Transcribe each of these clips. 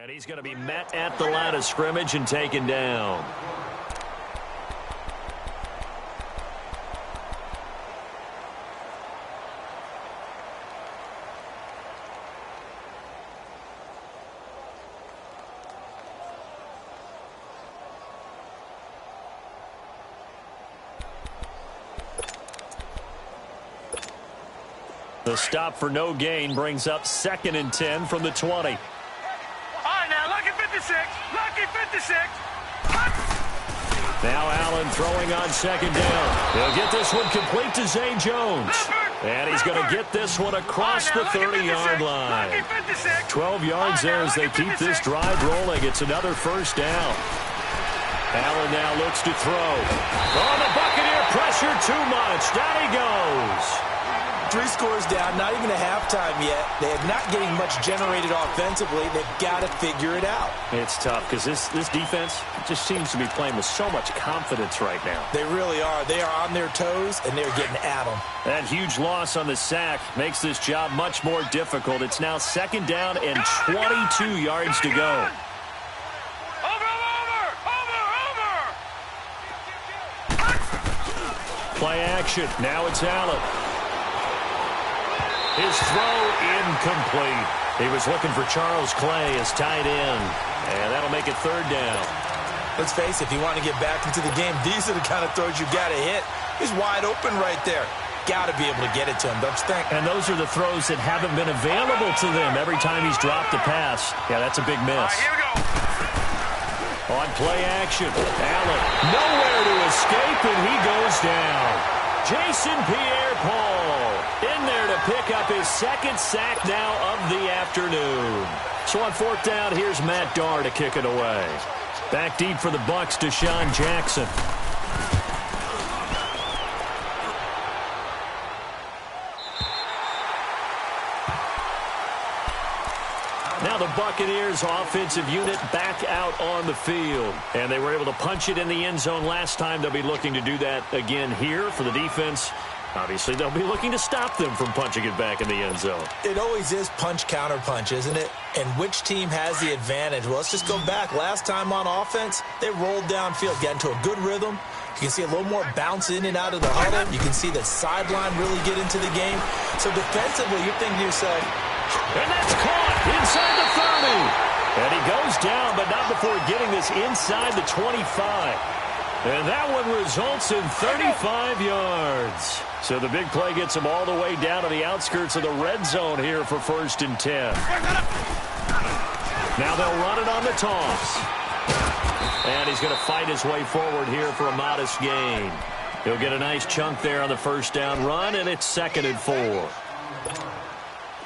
And he's going to be met at the line of scrimmage and taken down. The stop for no gain brings up 2nd and 10 from the 20. All right, now, lucky 56. Lucky 56. Now Allen throwing on 2nd down. He'll get this one complete to Zay Jones. And he's going to get this one across the 30-yard line. 12 yards there as they keep this drive rolling. It's another first down. Allen now looks to throw. Oh, the Buccaneer pressure too much. Down he goes. 3 scores down, not even a halftime yet. They're not getting much generated offensively. They've got to figure it out. It's tough because this defense just seems to be playing with so much confidence right now. They really are. They are on their toes, and they're getting at them. That huge loss on the sack makes this job much more difficult. It's now 2nd down and 22 yards to go. Play action. Now it's Allen. His throw incomplete. He was looking for Charles Clay as tight end. And that'll make it 3rd down. Let's face it, if you want to get back into the game, these are the kind of throws you got to hit. He's wide open right there. Got to be able to get it to him, don't you think? And those are the throws that haven't been available to them every time he's dropped a pass. Yeah, that's a big miss. All right, here we go. On play action, Allen nowhere to escape, and he goes down. Jason Pierre-Paul in there to pick up his 2nd sack now of the afternoon. So on 4th down, here's Matt Darr to kick it away. Back deep for the Bucs, Deshaun Jackson. Now the Buccaneers offensive unit back out on the field. And they were able to punch it in the end zone last time. They'll be looking to do that again here for the defense. Obviously, they'll be looking to stop them from punching it back in the end zone. It always is punch-counter-punch, isn't it? And which team has the advantage? Well, let's just go back. Last time on offense, they rolled downfield, got into a good rhythm. You can see a little more bounce in and out of the huddle. You can see the sideline really get into the game. So defensively, you're thinking to yourself, and that's caught inside the 30. And he goes down, but not before getting this inside the 25. And that one results in 35 yards. So the big play gets him all the way down to the outskirts of the red zone here for 1st and 10. Now they'll run it on the toss. And he's going to fight his way forward here for a modest gain. He'll get a nice chunk there on the 1st down run, and it's 2nd and 4.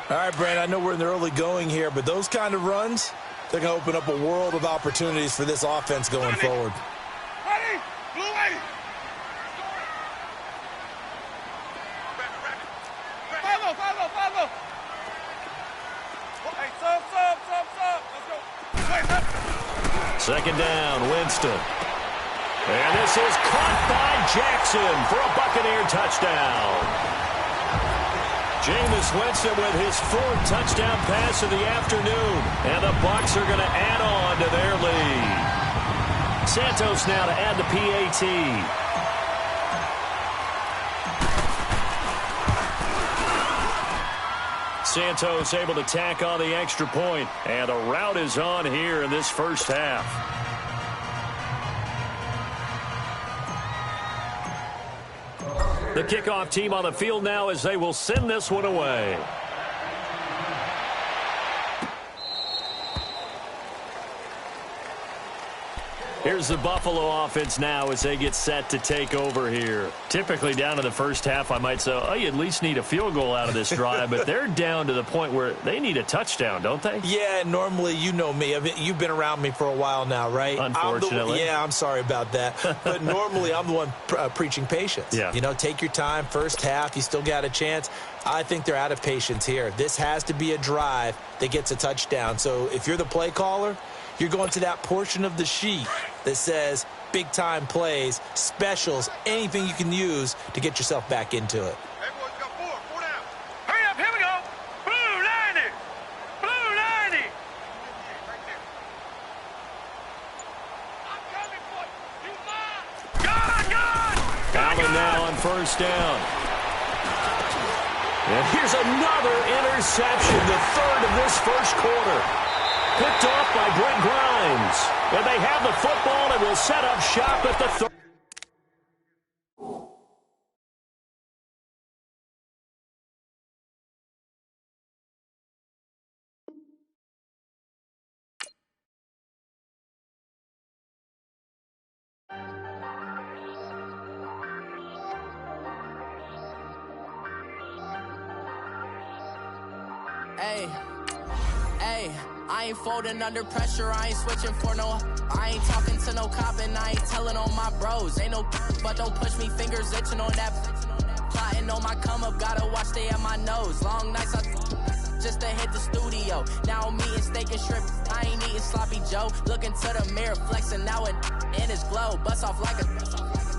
All right, Brand, I know we're in the early going here, but those kind of runs, they're going to open up a world of opportunities for this offense going forward. Ready? Blue way. Follow. Hey, sub. Let's go. Wait, up. 2nd down, Winston. And this is caught by Jackson for a Buccaneer touchdown. Jameis Winston with his 4th touchdown pass of the afternoon. And the Bucs are going to add on to their lead. Santos now to add the PAT. Santos able to tack on the extra point. And a rout is on here in this 1st half. The kickoff team on the field now as they will send this one away. Here's the Buffalo offense now as they get set to take over here. Typically down in the 1st half, I might say, oh, you at least need a field goal out of this drive, but they're down to the point where they need a touchdown, don't they? Yeah, normally, you know me. You've been around me for a while now, right? Unfortunately. I'm sorry about that. But normally, I'm the one preaching patience. Yeah. You know, take your time. 1st half, you still got a chance. I think they're out of patience here. This has to be a drive that gets a touchdown. So if you're the play caller, you're going to that portion of the sheet that says big-time plays, specials, anything you can use to get yourself back into it. Everyone's got four down. Hurry up, here we go. Blue 90. Blue 90. first down. And here's another interception, the third of this first quarter. Picked off by Brent Grimes. And they have the football and will set up shop at the 30. Hey, I ain't folding under pressure, I ain't switching for no. I ain't talking to no cop and I ain't telling on my bros. Ain't no but don't push me, fingers itching on that. Plotting on my come up, gotta watch stay at my nose. Long nights just to hit the studio. Now I'm eating steak and shrimp, I ain't eating sloppy Joe. Looking to the mirror, flexing now and in his glow. Bust off like a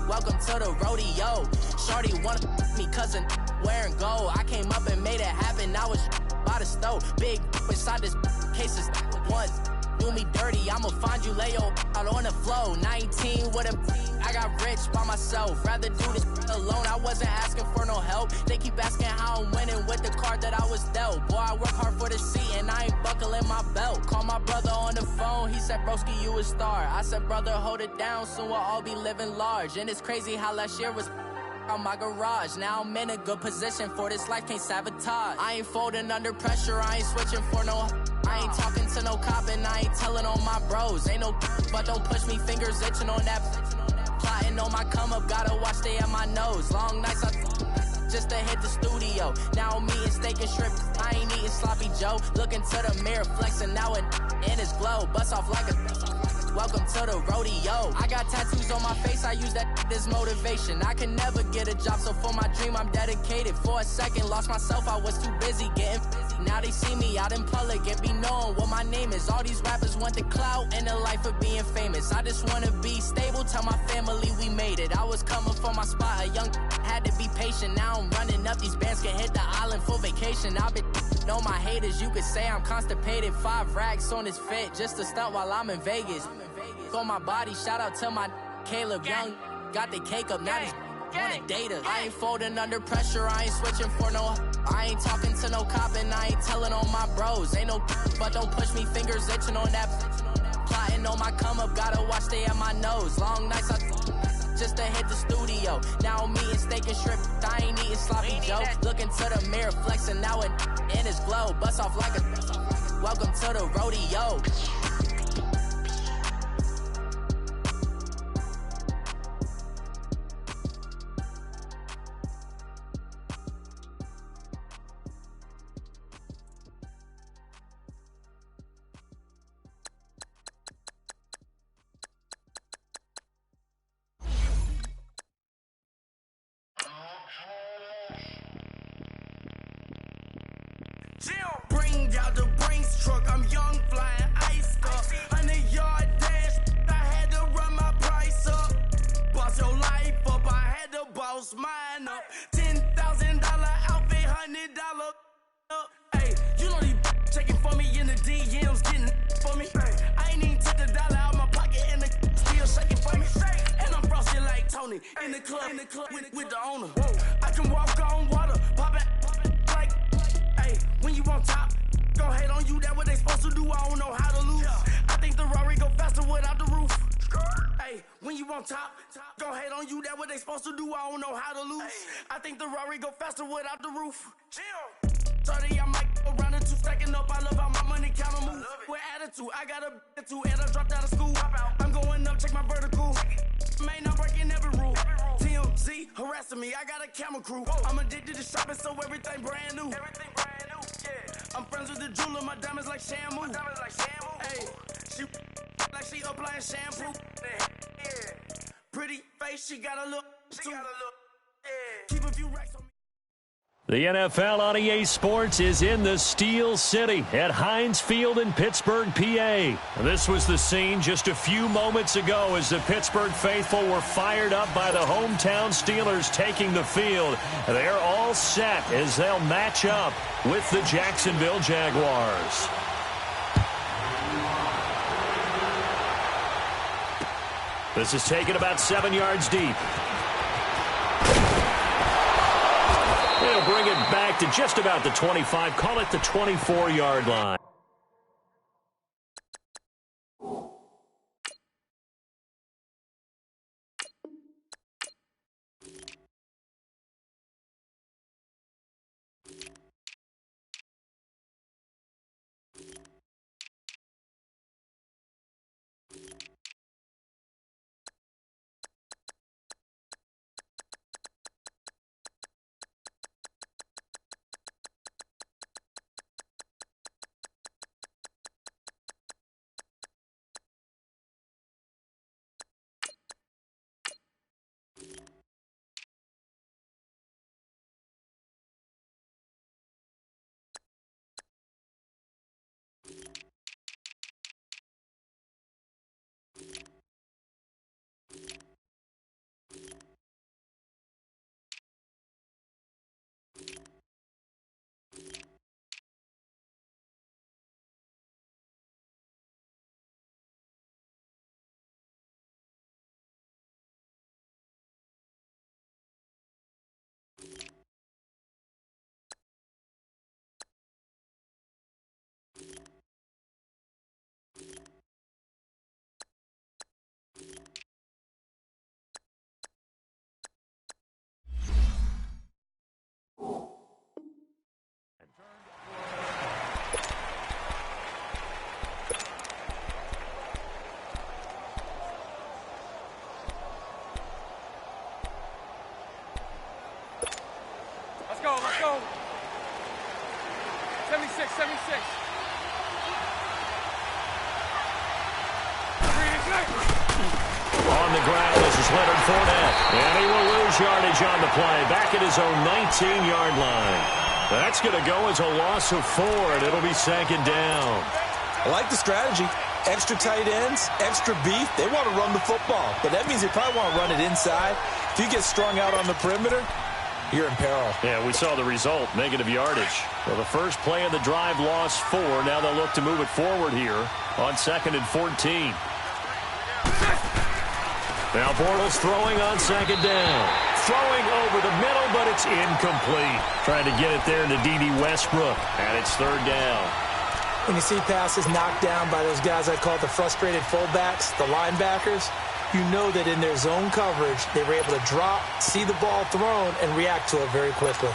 welcome to the rodeo. Shorty wanna me cousin wearing gold. I came up and made it happen, I was by the stove. Big inside this cases once do me dirty, I'ma find you lay your out on the floor. 19 with a I got rich by myself, rather do this alone. I wasn't asking for no help, they keep asking how I'm winning with the card that I was dealt. Boy, I work hard for the seat and I ain't buckling my belt. Call my brother on the phone, he said broski you a star. I said brother hold it down, soon we'll all be living large. And it's crazy how last year was on my garage. Now I'm in a good position for this life, can't sabotage. I ain't folding under pressure, I ain't switching for no. I ain't talking to no cop and I ain't telling on my bros. Ain't no but don't push me, fingers itching on that. Plotting on my come up, gotta watch stay at my nose. Long nights just to hit the studio. Now I'm eating steak and shrimp, I ain't eating sloppy Joe. Looking to the mirror, flexing now and in his glow. Bust off like a welcome to the rodeo. I got tattoos on my face, I use that as motivation. I can never get a job, so for my dream I'm dedicated. For a second, lost myself, I was too busy getting busy. Now they see me out in public and be knowing what my name is. All these rappers want the clout and the life of being famous. I just wanna be stable, tell my family we made it. I was coming from my spot, a young had to be patient. Now I'm running up, these bands can hit the island for vacation. I've been know my haters, you could say I'm constipated. 5 racks on his fit, just to stunt while I'm in Vegas. On my body, shout out to my Caleb Young. Got the cake up, now he's wanna date us. I ain't folding under pressure, I ain't switching for no. I ain't talking to no cop and I ain't telling on my bros. Ain't no but don't push me, fingers itching on that. Plotting on my come up, gotta watch stay at my nose. Long nights just to hit the studio. Now I'm eating steak and shrimp, I ain't eating sloppy Joe. Looking to the mirror, flexing now and in his glow. Bust off like a welcome to the rodeo. Bring out the Brinks truck, I'm young, flying ice up. 100-yard dash, I had to run my price up. Boss your life up, I had to boss mine up. $10,000 outfit, $100 up. Hey, you know these checking for me in the DMs, getting for me. I ain't even took the dollar out my pocket and the still shaking for me. And I'm frosty like Tony in the club with the owner. I can walk on water, pop it like. When you on top, gon' hate on you, that what they supposed to do, I don't know how to lose. I think the Rari go faster without the roof. Hey, when you on top, gon' hate on you, that what they supposed to do, I don't know how to lose. I think the Rari go faster without the roof. Sorry, I might go around the 2 stacking up, I love how my money counter move. With attitude, I got a attitude, and I dropped out of school. I'm going up, check my vertical. Man, I'm breaking every rule. TMZ harassing me, I got a camera crew. I'm addicted to shopping, so everything brand new. I'm friends with the jeweler, my diamonds like Shamu. Hey, she like she applying shampoo. Pretty face, she got a look. Keep a few racks on me. The NFL on EA Sports is in the Steel City at Heinz Field in Pittsburgh, PA. This was the scene just a few moments ago as the Pittsburgh faithful were fired up by the hometown Steelers taking the field. They're all set as they'll match up with the Jacksonville Jaguars. This is taken about 7 yards deep. they'll bring it back to just about the 25. Call it the 24-yard line. Let's go. 76, 76. On the ground, this is Leonard Fournette. And he will lose yardage on the play. Back at his own 19-yard line. That's going to go as a loss of 4, and it'll be second down. I like the strategy. Extra tight ends, extra beef. They want to run the football, but that means they probably want to run it inside. If you get strung out on the perimeter, you're in peril. Yeah, we saw the result, negative yardage. Well, the first play of the drive lost 4. Now they'll look to move it forward here on 2nd and 14. Now Bortles throwing on 2nd down. Throwing over the middle, but it's incomplete. Trying to get it there to D.D. Westbrook, and it's 3rd down. When you see passes knocked down by those guys I call the frustrated fullbacks, the linebackers, you know that in their zone coverage, they were able to drop, see the ball thrown, and react to it very quickly.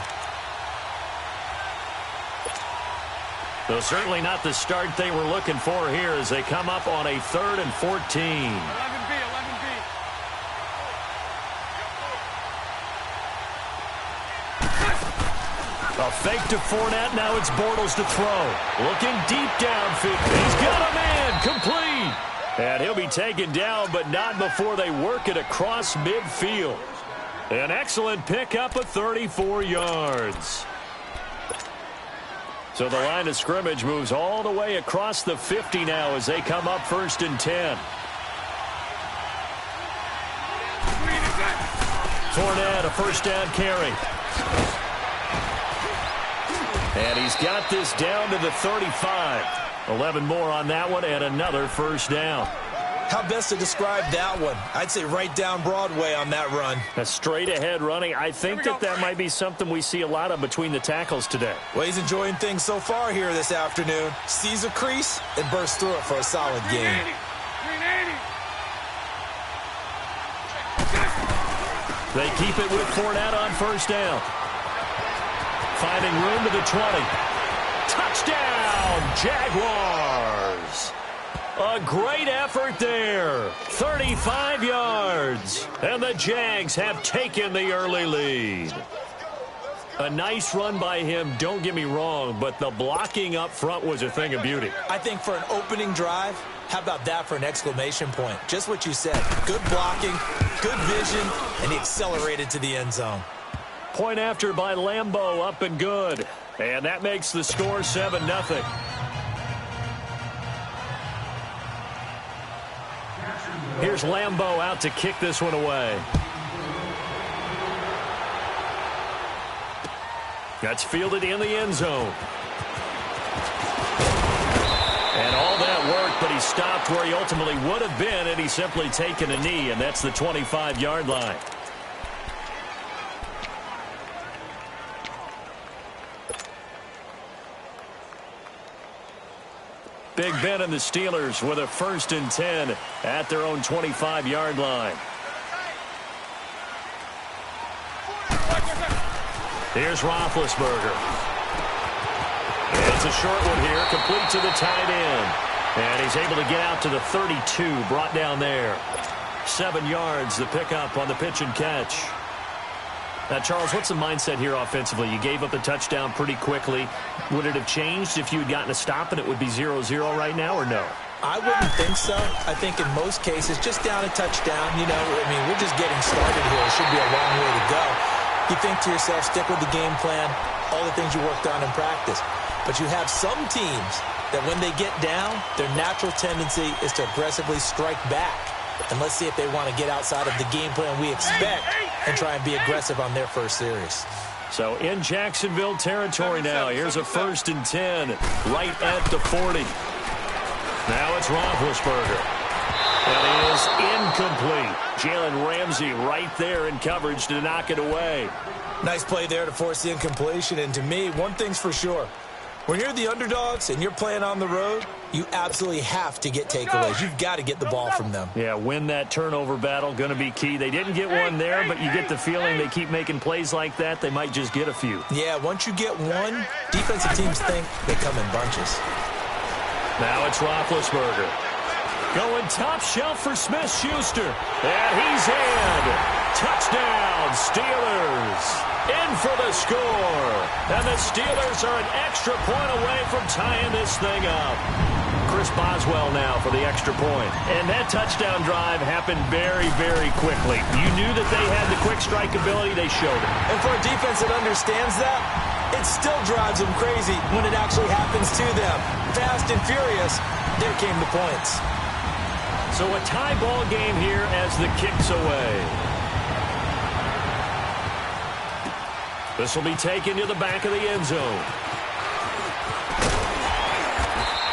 So certainly not the start they were looking for here as they come up on a 3rd and 14. 11B. A fake to Fournette. Now it's Bortles to throw. Looking deep downfield. He's got a man. Complete. And he'll be taken down, but not before they work it across midfield. An excellent pickup of 34 yards. So the line of scrimmage moves all the way across the 50 now as they come up 1st and 10. Fournette, a 1st down carry. And he's got this down to the 35. 11 more on that one and another 1st down. How best to describe that one? I'd say right down Broadway on that run. A straight ahead running. I think that might be something we see a lot of between the tackles today. Well, he's enjoying things so far here this afternoon. Sees a crease and bursts through it for a solid gain. They keep it with Fournette on 1st down. Finding room to the 20. Touchdown, Jaguars. A great effort there. 35 yards. And the Jags have taken the early lead. A nice run by him, don't get me wrong, but the blocking up front was a thing of beauty. I think for an opening drive, how about that for an exclamation point? Just what you said. Good blocking, good vision, and he accelerated to the end zone. Point after by Lambeau, up and good. And that makes the score 7-0. Here's Lambeau out to kick this one away. That's fielded in the end zone. And all that work, but he stopped where he ultimately would have been, and he's simply taken a knee, and that's the 25-yard line. Big Ben and the Steelers with a 1st and 10 at their own 25-yard line. Here's Roethlisberger. It's a short one here, complete to the tight end. And he's able to get out to the 32, brought down there. 7 yards, the pickup on the pitch and catch. Now, Charles, what's the mindset here offensively? You gave up the touchdown pretty quickly. Would it have changed if you had gotten a stop and it would be 0-0 right now, or no? I wouldn't think so. I think in most cases, just down a touchdown, you know, I mean, we're just getting started here. It should be a long way to go. You think to yourself, stick with the game plan, all the things you worked on in practice. But you have some teams that when they get down, their natural tendency is to aggressively strike back. And let's see if they want to get outside of the game plan we expect and try and be aggressive on their first series. So in Jacksonville territory now. Here's a 1st and 10 right at the 40. Now it's Roethlisberger. And it is incomplete. Jalen Ramsey right there in coverage to knock it away. Nice play there to force the incompletion. And to me, one thing's for sure. When you're the underdogs and you're playing on the road, you absolutely have to get takeaways. You've got to get the ball from them. Yeah, win that turnover battle, going to be key. They didn't get one there, but you get the feeling they keep making plays like that, they might just get a few. Yeah, once you get one, defensive teams think they come in bunches. Now it's Roethlisberger. Going top shelf for Smith-Schuster. And he's in. Touchdown, Steelers. In for the score. And the Steelers are an extra point away from tying this thing up. Chris Boswell now for the extra point. And that touchdown drive happened very, very quickly. You knew that they had the quick strike ability. They showed it. And for a defense that understands that, it still drives them crazy when it actually happens to them. Fast and furious, there came the points. So a tie ball game here as the kick's away. This will be taken to the back of the end zone.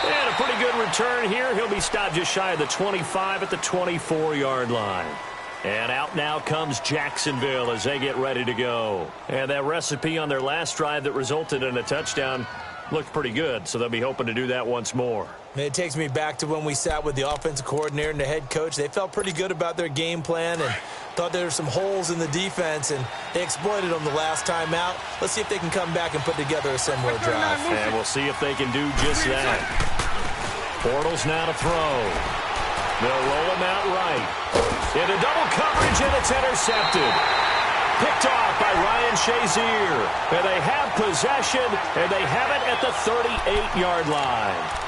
And a pretty good return here. He'll be stopped just shy of the 25 at the 24-yard line. And out now comes Jacksonville as they get ready to go. And that recipe on their last drive that resulted in a touchdown looked pretty good, so they'll be hoping to do that once more. It takes me back to when we sat with the offensive coordinator and the head coach. They felt pretty good about their game plan and thought there were some holes in the defense, and they exploited them the last time out. Let's see if they can come back and put together a similar drive. And we'll see if they can do just that. Bortles now to throw. They'll roll him out right. Into double coverage, and it's intercepted. Picked off by Ryan Shazier. And they have possession, and they have it at the 38-yard line.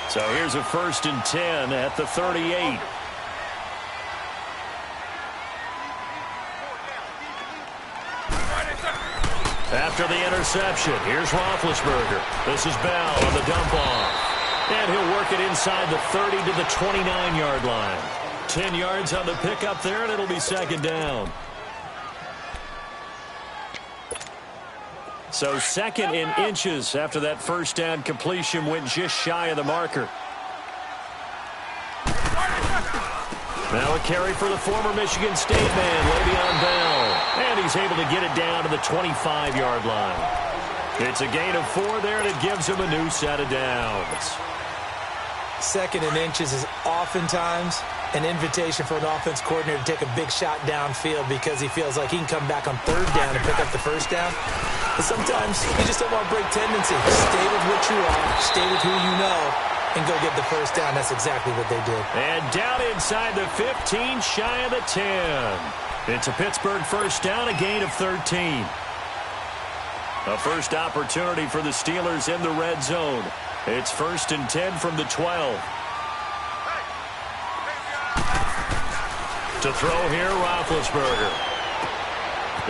So here's a 1st and 10 at the 38. After the interception, here's Roethlisberger. This is Bell on the dump off. And he'll work it inside the 30 to the 29-yard line. 10 yards on the pickup there, and it'll be 2nd down. So 2nd in inches after that 1st down completion went just shy of the marker. Now a carry for the former Michigan State man, Le'Veon Bell. And he's able to get it down to the 25-yard line. It's a gain of 4 there, and it gives him a new set of downs. 2nd in inches is oftentimes an invitation for an offense coordinator to take a big shot downfield because he feels like he can come back on 3rd down and pick up the 1st down. But sometimes you just don't want to break tendency. Stay with what you are, stay with who you know, and go get the 1st down. That's exactly what they did. And down inside the 15, shy of the 10. It's a Pittsburgh 1st down, a gain of 13. A first opportunity for the Steelers in the red zone. It's 1st and 10 from the 12. To throw here, Roethlisberger.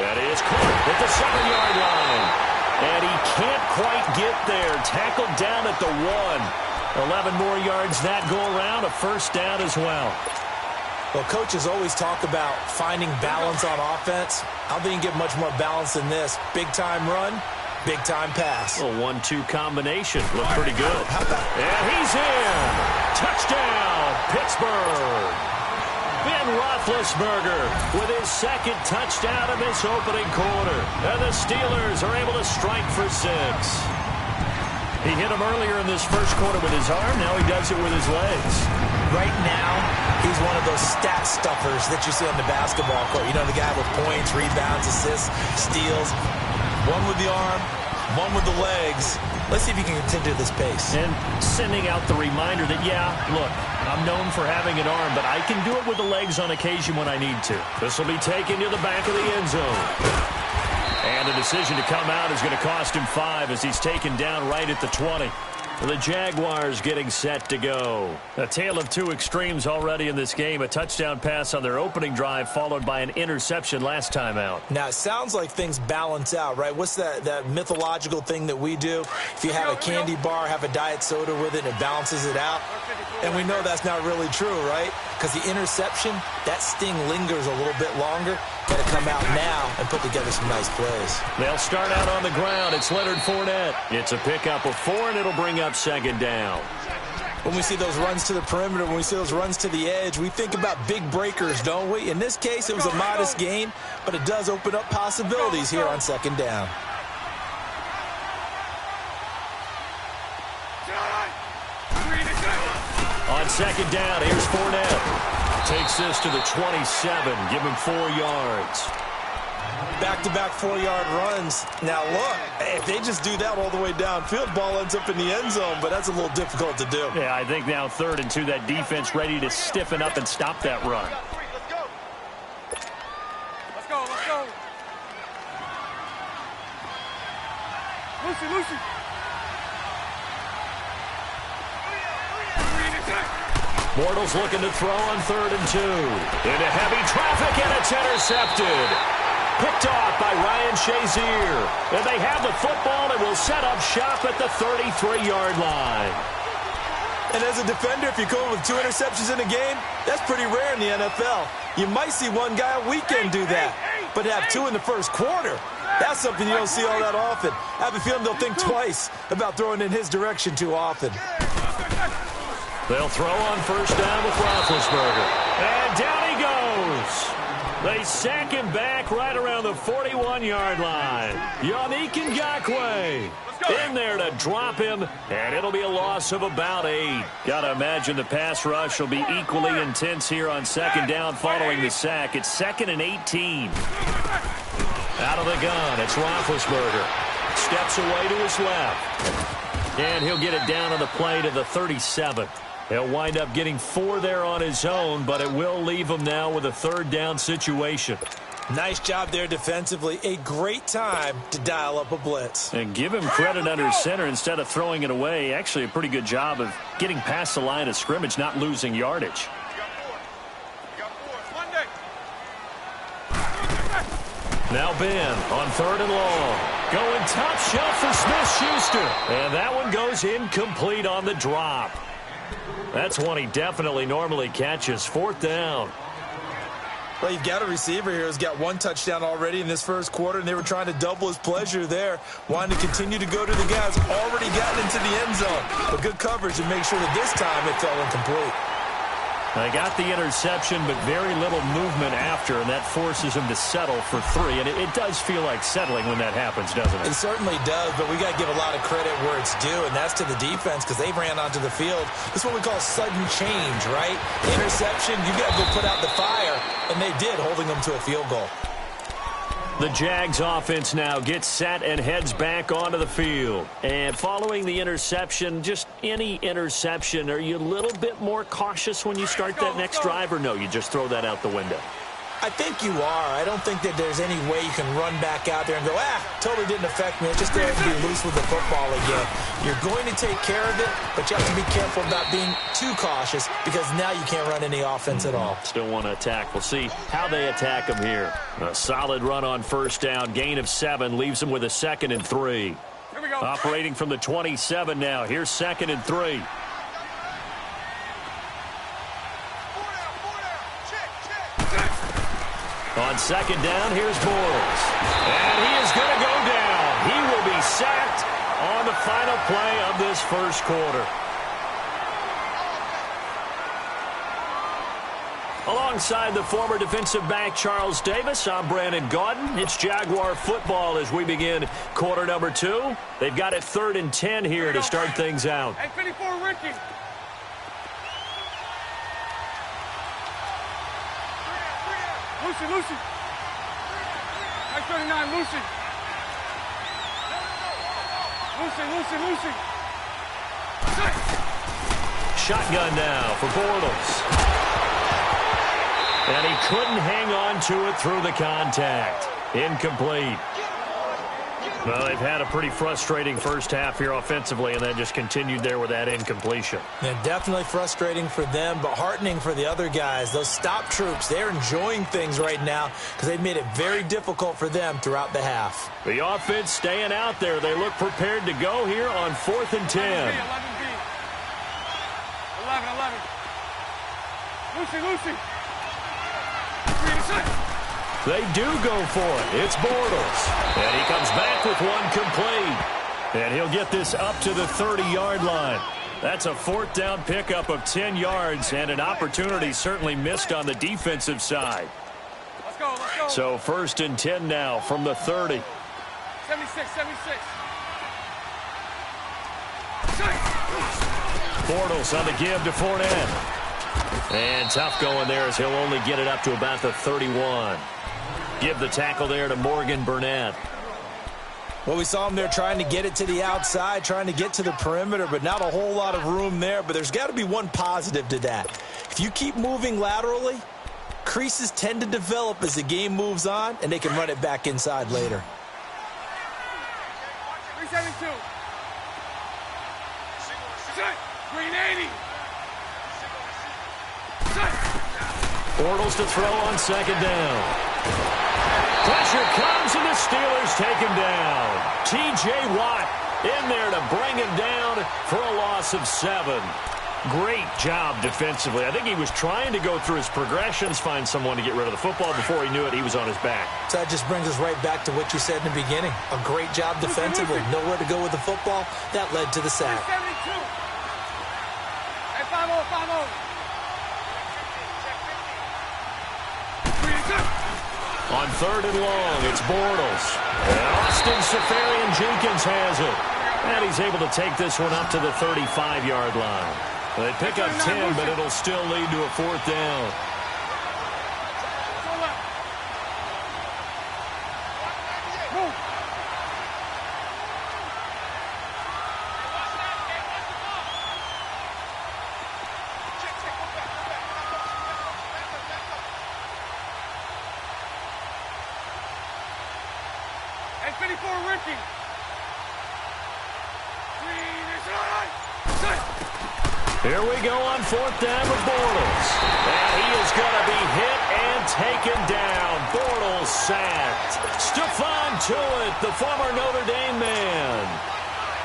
That is caught at the 7-yard line. And he can't quite get there. Tackled down at the 1. 11 more yards that go around. A 1st down as well. Well, coaches always talk about finding balance on offense. I don't think you can get much more balance than this. Big-time run, big-time pass. A 1-2 combination. Looked pretty good. And he's in. Touchdown, Pittsburgh. Ben Roethlisberger with his second touchdown in this opening quarter. And the Steelers are able to strike for 6. He hit him earlier in this first quarter with his arm. Now he does it with his legs. Right now, he's one of those stat stuffers that you see on the basketball court. You know, the guy with points, rebounds, assists, steals. One with the arm, one with the legs. Let's see if he can continue this pace. And sending out the reminder that, yeah, look, I'm known for having an arm, but I can do it with the legs on occasion when I need to. This will be taken to the back of the end zone. And the decision to come out is going to cost him 5 as he's taken down right at the 20. The Jaguars getting set to go. A tale of two extremes already in this game. A touchdown pass on their opening drive followed by an interception last time out. Now, it sounds like things balance out, right? What's that mythological thing that we do? If you have a candy bar, have a diet soda with it, it balances it out. And we know that's not really true, right? Because the interception, that sting lingers a little bit longer. Got to come out now and put together some nice plays. They'll start out on the ground. It's Leonard Fournette. It's a pickup of 4, and it'll bring up second down. When we see those runs to the perimeter, when we see those runs to the edge, we think about big breakers, don't we? In this case, it was a modest gain, but it does open up possibilities here on second down. On second down, here's Fournette. Takes this to the 27. Give him 4 yards. Back-to-back 4-yard runs. Now, look, if they just do that all the way downfield, ball ends up in the end zone, but that's a little difficult to do. Yeah, I think now 3rd and 2, that defense ready to stiffen up and stop that run. Let's go. Lucy. Bortles looking to throw on 3rd and 2. Into heavy traffic, and it's intercepted. Picked off by Ryan Shazier. And they have the football and will set up shop at the 33-yard line. And as a defender, if you go with 2 interceptions in a game, that's pretty rare in the NFL. You might see one guy a weekend do that, but have 2 in the first quarter. That's something you don't see all that often. I have a feeling they'll think twice about throwing in his direction too often. They'll throw on first down with Roethlisberger. And down he goes. They sack him back right around the 41-yard line. Yannick Ngakoue in there to drop him, and it'll be a loss of about 8. Got to imagine the pass rush will be equally intense here on second down following the sack. It's 2nd and 18. Out of the gun, it's Roethlisberger. Steps away to his left. And he'll get it down on the play to the 37. He'll wind up getting 4 there on his own, but it will leave him now with a 3rd down situation. Nice job there defensively. A great time to dial up a blitz. And give him credit under center instead of throwing it away. Actually, a pretty good job of getting past the line of scrimmage, not losing yardage. Now Ben on 3rd and long. Going top shelf for Smith-Schuster. And that one goes incomplete on the drop. That's one he definitely normally catches. 4th down. Well, you've got a receiver here who's got 1 touchdown already in this first quarter, and they were trying to double his pleasure there, wanting to continue to go to the guys already gotten into the end zone. But good coverage to make sure that this time it fell incomplete. They got the interception, but very little movement after, and that forces him to settle for 3. And it does feel like settling when that happens, doesn't it? It certainly does, but we got to give a lot of credit where it's due, and that's to the defense because they ran onto the field. This is what we call sudden change, right? Interception, you got to go put out the fire, and they did, holding them to a field goal. The Jags offense now gets set and heads back onto the field. And following the interception, just any interception, are you a little bit more cautious when you start that next drive, or no, you just throw that out the window? I think you are. I don't think that there's any way you can run back out there and go, totally didn't affect me. Just go ahead and be loose with the football again. You're going to take care of it, but you have to be careful about being too cautious because now you can't run any offense at all. Still want to attack. We'll see how they attack him here. A solid run on first down. Gain of 7 leaves him with a 2nd and 3. Here we go. Operating from the 27 now. Here's 2nd and 3. On second down, here's Bortles. And he is going to go down. He will be sacked on the final play of this first quarter. Alongside the former defensive back Charles Davis, I'm Brandon Gaudin. It's Jaguar football as we begin quarter number 2. They've got it 3rd and 10 here to start things out. Hey, 54, Ricky. Lucy. Nice 39, Lucy. Lucy. Shotgun now for Bortles. And he couldn't hang on to it through the contact. Incomplete. Well, they've had a pretty frustrating first half here offensively, and that just continued there with that incompletion. And definitely frustrating for them, but heartening for the other guys. Those stop troops, they're enjoying things right now because they've made it very difficult for them throughout the half. The offense staying out there. They look prepared to go here on 4th and 10. 11. Lucy. They do go for it. It's Bortles. And he comes back with one complete. And he'll get this up to the 30-yard line. That's a 4th down pickup of 10 yards and an opportunity certainly missed on the defensive side. Let's go. So 1st and 10 now from the 30. 76. Bortles on the give to Fournette. And tough going there as he'll only get it up to about the 31. Give the tackle there to Morgan Burnett. Well, we saw him there trying to get it to the outside, trying to get to the perimeter, but not a whole lot of room there. But there's got to be one positive to that. If you keep moving laterally, creases tend to develop as the game moves on, and they can run it back inside later. 372. Green 80. Bortles to throw on 2nd down. Pressure comes, and the Steelers take him down. T.J. Watt in there to bring him down for a loss of 7. Great job defensively. I think he was trying to go through his progressions, find someone to get rid of the football. Before he knew it, he was on his back. So that just brings us right back to what you said in the beginning. A great job defensively. Nowhere to go with the football. That led to the sack. 72. Hey, 5-0. On 3rd and long, it's Bortles. And Austin Seferian-Jenkins has it. And he's able to take this one up to the 35-yard line. They pick up 10, but it'll still lead to a 4th down. Hey, 54, Ricky. Here we go on 4th down with Bortles. And he is going to be hit and taken down. Bortles sacked. Stephon Tuitt, the former Notre Dame man.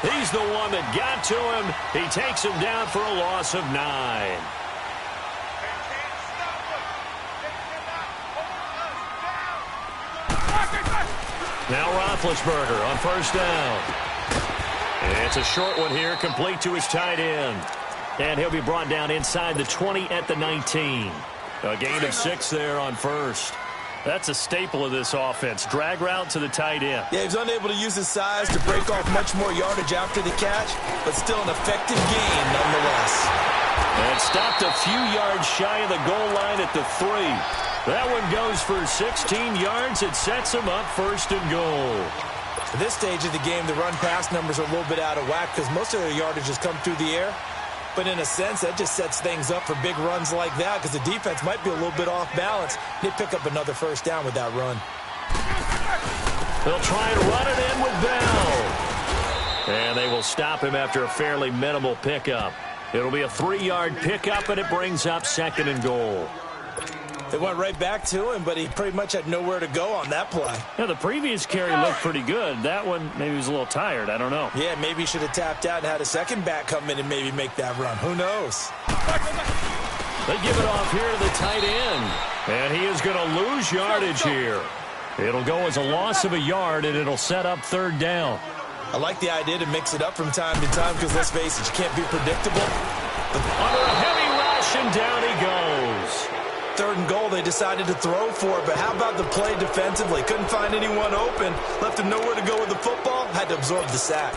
He's the one that got to him. He takes him down for a loss of 9. Now Roethlisberger on 1st down. It's a short one here, complete to his tight end. And he'll be brought down inside the 20 at the 19. A gain of 6 there on 1st. That's a staple of this offense. Drag route to the tight end. Yeah, he's unable to use his size to break off much more yardage after the catch, but still an effective gain nonetheless. And stopped a few yards shy of the goal line at the 3. That one goes for 16 yards. It sets him up 1st and goal. At this stage of the game, the run-pass numbers are a little bit out of whack because most of their yardage has come through the air. But in a sense, that just sets things up for big runs like that because the defense might be a little bit off balance. They pick up another 1st down with that run. They'll try and run it in with Bell. And they will stop him after a fairly minimal pickup. It'll be a 3-yard pickup, and it brings up 2nd and goal. They went right back to him, but he pretty much had nowhere to go on that play. Yeah, the previous carry looked pretty good. That one, maybe he was a little tired. I don't know. Yeah, maybe he should have tapped out and had a second back come in and maybe make that run. Who knows? They give it off here to the tight end. And he is going to lose yardage here. It'll go as a loss of a yard, and it'll set up 3rd down. I like the idea to mix it up from time to time because, let's face it, you can't be predictable. Under a heavy rush, and down he goes. 3rd and goal, they decided to throw for it. But how about the play defensively? Couldn't find anyone open. Left him nowhere to go with the football. Had to absorb the sack.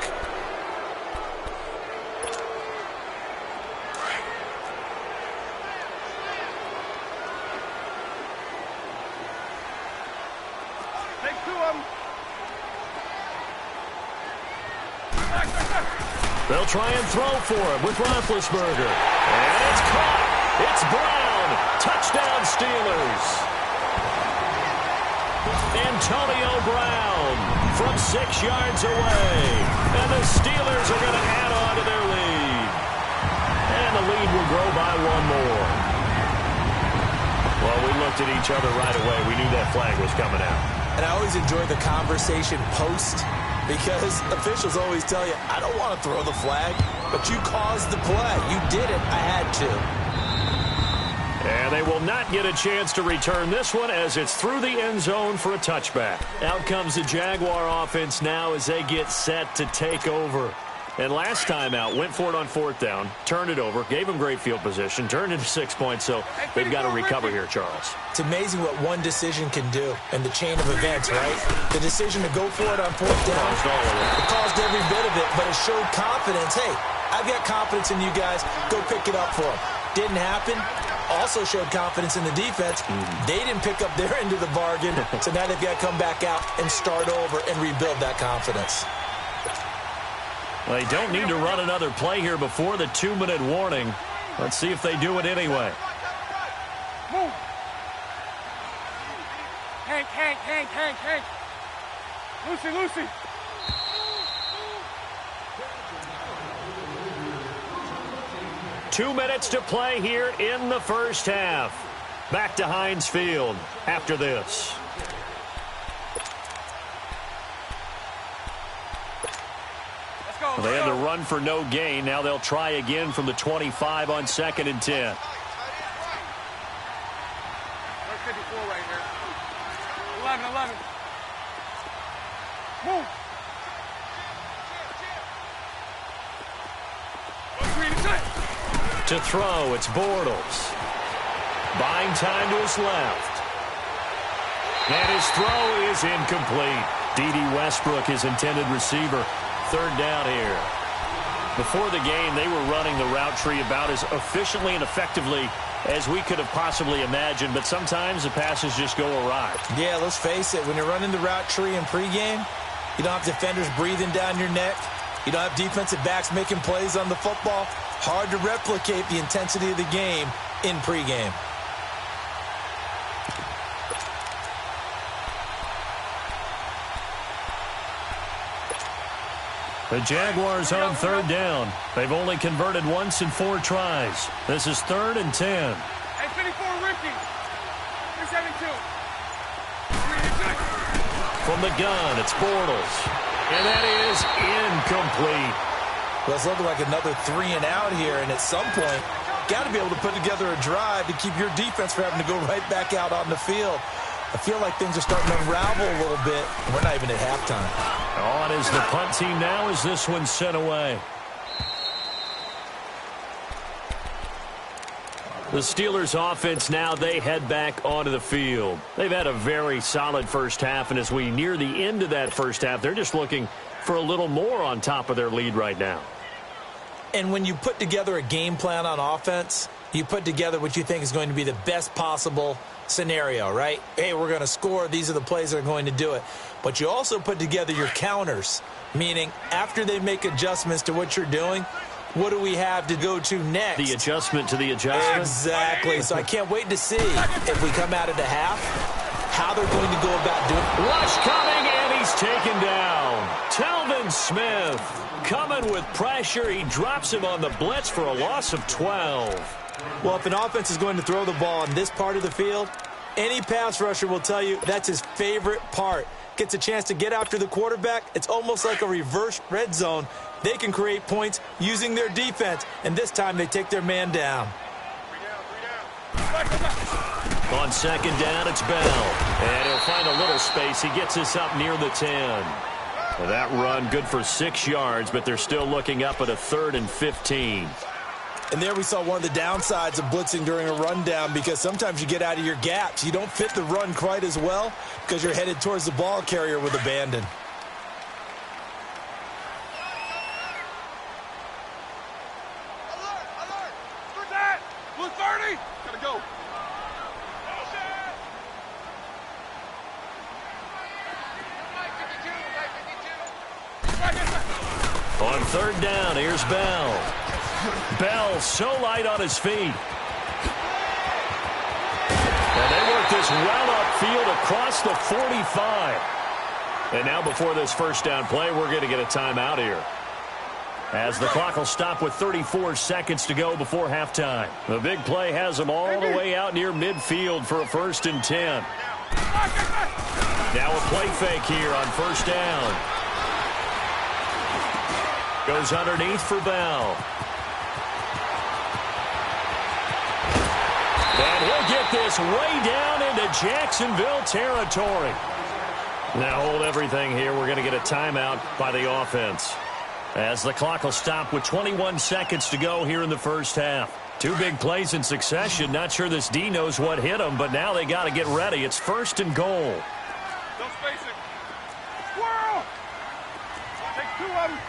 Take 2 of them. They'll try and throw for him with Roethlisberger. And it's caught. It's Brown. Touchdown, Steelers. Antonio Brown from 6 yards away. And the Steelers are going to add on to their lead. And the lead will grow by 1 more. Well, we looked at each other right away. We knew that flag was coming out. And I always enjoy the conversation post, because officials always tell you, I don't want to throw the flag, but you caused the play. You did it. I had to. And they will not get a chance to return this one as it's through the end zone for a touchback. Out comes the Jaguar offense now as they get set to take over. And last time out, went for it on 4th down, turned it over, gave them great field position, turned into 6 points, so they've got to recover here, Charles. It's amazing what one decision can do in the chain of events, right? The decision to go for it on 4th down, it caused every bit of it, but it showed confidence. Hey, I've got confidence in you guys. Go pick it up for them. Didn't happen. Also showed confidence in the defense. They didn't pick up their end of the bargain, so now they've got to come back out and start over and rebuild that confidence. They don't need to run another play here before the 2-minute warning. Let's see if they do it anyway. Move. Hank. Lucy. 2 minutes to play here in the first half. Back to Heinz Field after this. They had to run for no gain. Now they'll try again from the 25 on 2nd and 10. There's 54 right here. 11. Move. To throw, it's Bortles. Buying time to his left. And his throw is incomplete. D.D. Westbrook, his intended receiver. 3rd down here. Before the game, they were running the route tree about as efficiently and effectively as we could have possibly imagined, but sometimes the passes just go awry. Yeah, let's face it. When you're running the route tree in pregame, you don't have defenders breathing down your neck. You don't have defensive backs making plays on the football. Hard to replicate the intensity of the game in pregame. The Jaguars on 3rd down. They've only converted once in 4 tries. This is 3rd and 10. Hey, 54, Ricky. 372. From the gun, it's Bortles. And that is incomplete. Well, it's looking like another 3 and out here, and at some point, got to be able to put together a drive to keep your defense from having to go right back out on the field. I feel like things are starting to unravel a little bit. We're not even at halftime. On is the punt team now as this one's sent away. The Steelers offense now, they head back onto the field. They've had a very solid first half, and as we near the end of that first half, they're just looking for a little more on top of their lead right now. And when you put together a game plan on offense, you put together what you think is going to be the best possible scenario, right? Hey, we're going to score. These are the plays that are going to do it. But you also put together your counters, meaning after they make adjustments to what you're doing, what do we have to go to next? The adjustment to the adjustment? Exactly. So I can't wait to see if we come out of the half, how they're going to go about doing it. Rush coming, and he's taken down. Telvin Smith coming with pressure. He drops him on the blitz for a loss of 12. Well, if an offense is going to throw the ball in this part of the field, any pass rusher will tell you that's his favorite part. Gets a chance to get after the quarterback. It's almost like a reverse red zone. They can create points using their defense, and this time they take their man down. On 2nd down, it's Bell. And he'll find a little space. He gets us up near the 10. That run good for 6 yards, but they're still looking up at a 3rd and 15. And there we saw one of the downsides of blitzing during a rundown, because sometimes you get out of your gaps. You don't fit the run quite as well because you're headed towards the ball carrier with abandon. Alert! Blue that! Blue 30! Gotta go. On third down, here's Bell. Bell so light on his feet. And they work this well upfield across the 45. And now before this first down play, we're going to get a timeout here, as the clock will stop with 34 seconds to go before halftime. The big play has them all the way out near midfield for a 1st and 10. Now a play fake here on first down. Goes underneath for Bell. And he'll get this way down into Jacksonville territory. Now hold everything here. We're going to get a timeout by the offense, as the clock will stop with 21 seconds to go here in the first half. 2 big plays in succession. Not sure this D knows what hit him, but now they got to get ready. It's 1st and goal. Don't space it. Squirrel! Take 2 of them.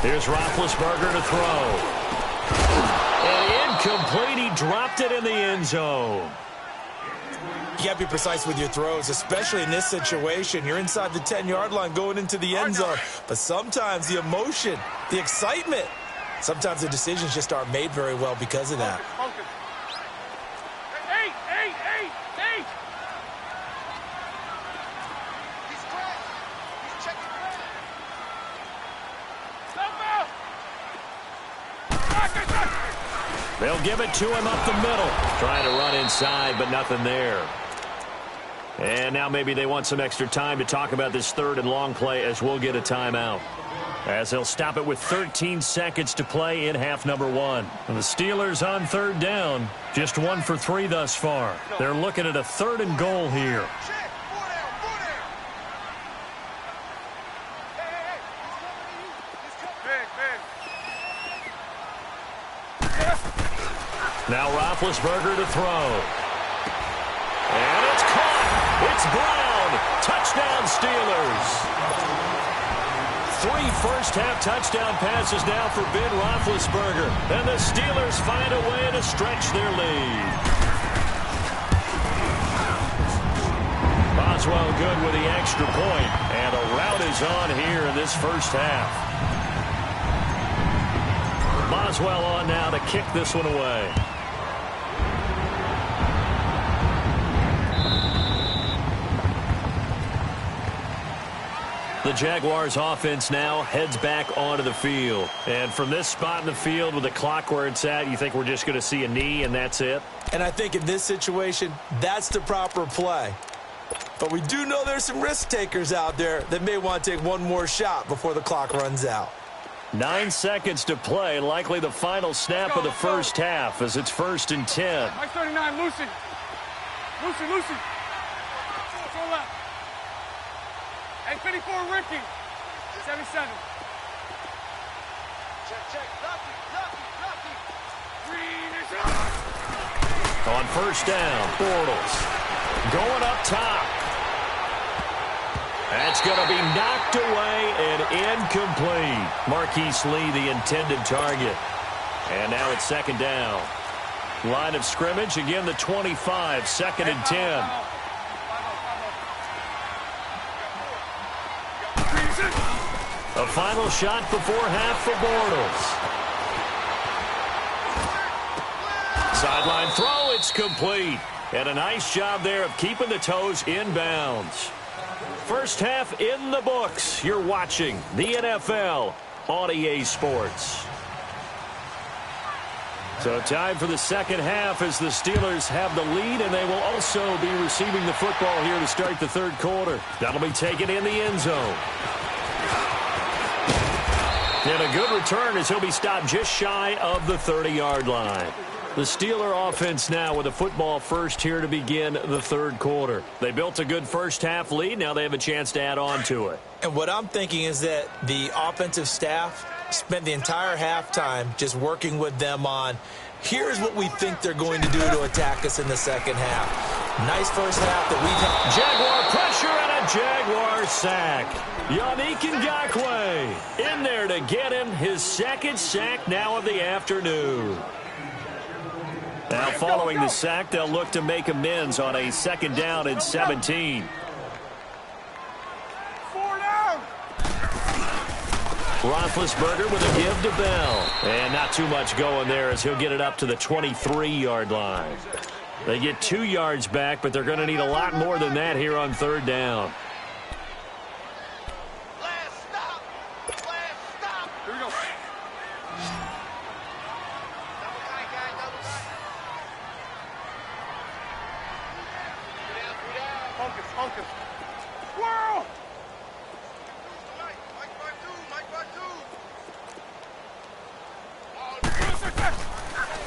Here's Roethlisberger to throw. And incomplete. He dropped it in the end zone. You got to be precise with your throws, especially in this situation. You're inside the 10-yard line going into the end zone. But sometimes the emotion, the excitement, sometimes the decisions just aren't made very well because of that. Focus. Eight. He's cracked. He's checking crack. Stop out. They'll give it to him up the middle. Trying to run inside, but nothing there. And now maybe they want some extra time to talk about this 3rd and long play, as we'll get a timeout, as they'll stop it with 13 seconds to play in half number 1. And the Steelers on 3rd down, just 1 for 3 thus far. They're looking at a 3rd and goal here. Now Roethlisberger to throw. And it's caught. It's Brown. Touchdown Steelers. 3 first-half touchdown passes now for Ben Roethlisberger. And the Steelers find a way to stretch their lead. Boswell good with the extra point. And a rout is on here in this first half. Boswell on now to kick this one away. The Jaguars offense now heads back onto the field. And from this spot in the field with the clock where it's at, you think we're just going to see a knee and that's it? And I think in this situation, that's the proper play. But we do know there's some risk takers out there that may want to take one more shot before the clock runs out. 9 seconds to play, likely the final snap of the first half, as it's 1st and 10. Mike 39, Lucy. Lucy. Control left. 854, Ricky. 77. Check. Lucky. Green is on. On first down, Bortles going up top. That's going to be knocked away and incomplete. Marquise Lee, the intended target. And now it's 2nd down. Line of scrimmage, again the 25, 2nd and 10. A final shot before half for Bortles. Sideline throw, it's complete. And a nice job there of keeping the toes inbounds. First half in the books. You're watching the NFL on EA Sports. So time for the second half as the Steelers have the lead, and they will also be receiving the football here to start the 3rd quarter. That'll be taken in the end zone. And a good return as he'll be stopped just shy of the 30-yard line. The Steeler offense now with a football first here to begin the 3rd quarter. They built a good first half lead. Now they have a chance to add on to it. And what I'm thinking is that the offensive staff spent the entire halftime just working with them on, here's what we think they're going to do to attack us in the second half. Nice first half that we've had. Jaguar pressure and a Jaguar sack. Yannick Ngakoue in there to get him his second sack now of the afternoon. Now following the sack, they'll look to make amends on a second down and 17. 4 down. Roethlisberger with a give to Bell. And not too much going there as he'll get it up to the 23-yard line. They get 2 yards back, but they're going to need a lot more than that here on third down. Last stop. Here we go. Double tight, guys. Double tight. Focus. Whirl.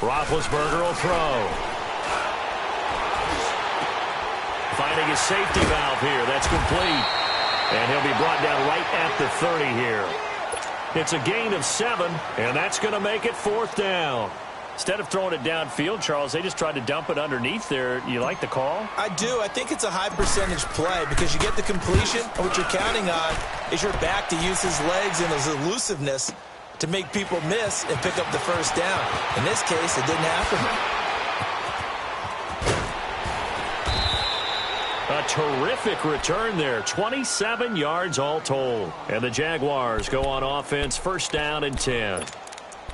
Roethlisberger will throw. Finding his safety valve here. That's complete. And he'll be brought down right at the 30 here. It's a gain of 7, and that's going to make it fourth down. Instead of throwing it downfield, Charles, they just tried to dump it underneath there. You like the call? I do. I think it's a high percentage play because you get the completion, and what you're counting on is your back to use his legs and his elusiveness to make people miss and pick up the first down. In this case, it didn't happen. A terrific return there. 27 yards all told. And the Jaguars go on offense, first down and 10.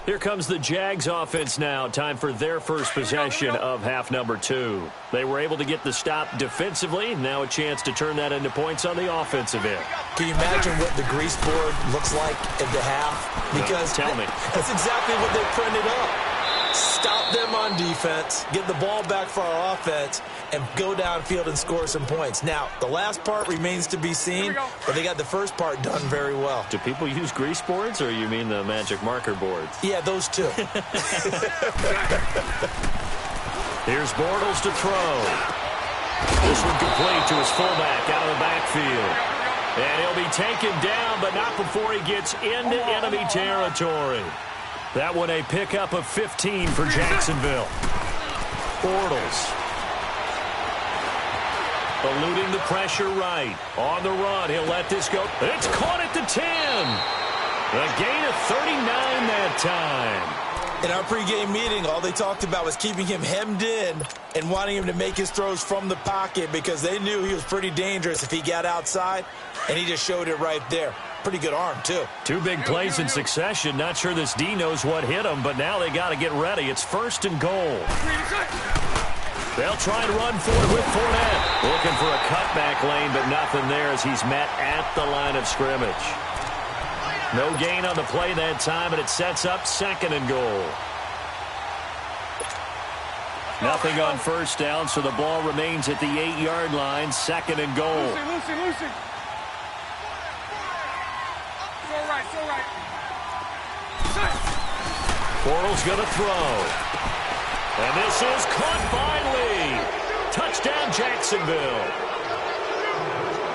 Here comes the Jags offense now. Time for their first possession of half number 2. They were able to get the stop defensively. Now a chance to turn that into points on the offensive end. Can you imagine what the grease board looks like at the half? Because tell me. That's exactly what they printed up. Stop them on defense, get the ball back for our offense, and go downfield and score some points. Now, the last part remains to be seen, but they got the first part done very well. Do people use grease boards, or you mean the magic marker boards? Yeah, those two. Here's Bortles to throw. This one complete to his fullback out of the backfield. And he'll be taken down, but not before he gets into enemy territory. That one a pickup of 15 for Jacksonville. Bortles eluding the pressure right. On the run, he'll let this go. It's caught at the 10. A gain of 39 that time. In our pregame meeting, all they talked about was keeping him hemmed in and wanting him to make his throws from the pocket because they knew he was pretty dangerous if he got outside, and he just showed it right there. Pretty good arm, too. 2 big plays in succession. Not sure this D knows what hit him, but now they got to get ready. It's first and goal. They'll try and run for it with Fournette. Looking for a cutback lane, but nothing there as he's met at the line of scrimmage. No gain on the play that time, and it sets up second and goal. Nothing on first down, so the ball remains at the 8-yard line. Second and goal. Lucy. So right. Bortles going to throw. And this is caught by Lee. Touchdown, Jacksonville.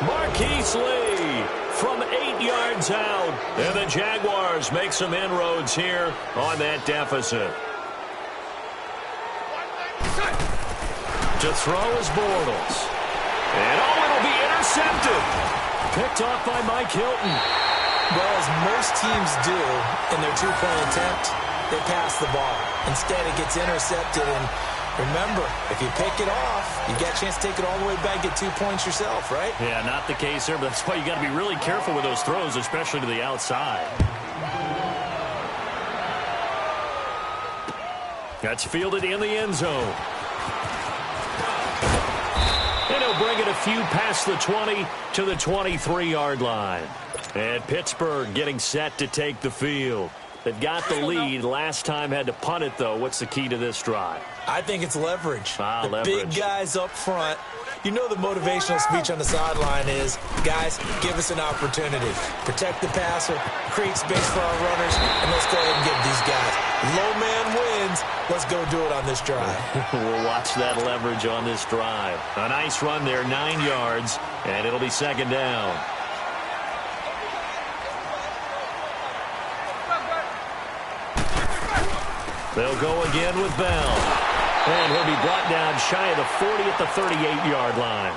Marquise Lee from 8 yards out. And the Jaguars make some inroads here on that deficit. To throw is Bortles. And it'll be intercepted. Picked off by Mike Hilton. Well, as most teams do in their 2-point attempt, they pass the ball. Instead, it gets intercepted. And remember, if you pick it off, you got a chance to take it all the way back, get 2 points yourself, right? Yeah, not the case there, but that's why you got to be really careful with those throws, especially to the outside. That's fielded in the end zone. And he'll bring it a few past the 20 to the 23-yard line. And Pittsburgh getting set to take the field. They've got the lead. Last time had to punt it, though. What's the key to this drive? I think it's leverage. Leverage. Big guys up front. You know the motivational speech on the sideline is, guys, give us an opportunity. Protect the passer, create space for our runners, and let's go ahead and give these guys. Low man wins. Let's go do it on this drive. We'll watch that leverage on this drive. A nice run there, 9 yards, and it'll be second down. They'll go again with Bell. And he'll be brought down shy of the 40 at the 38-yard line.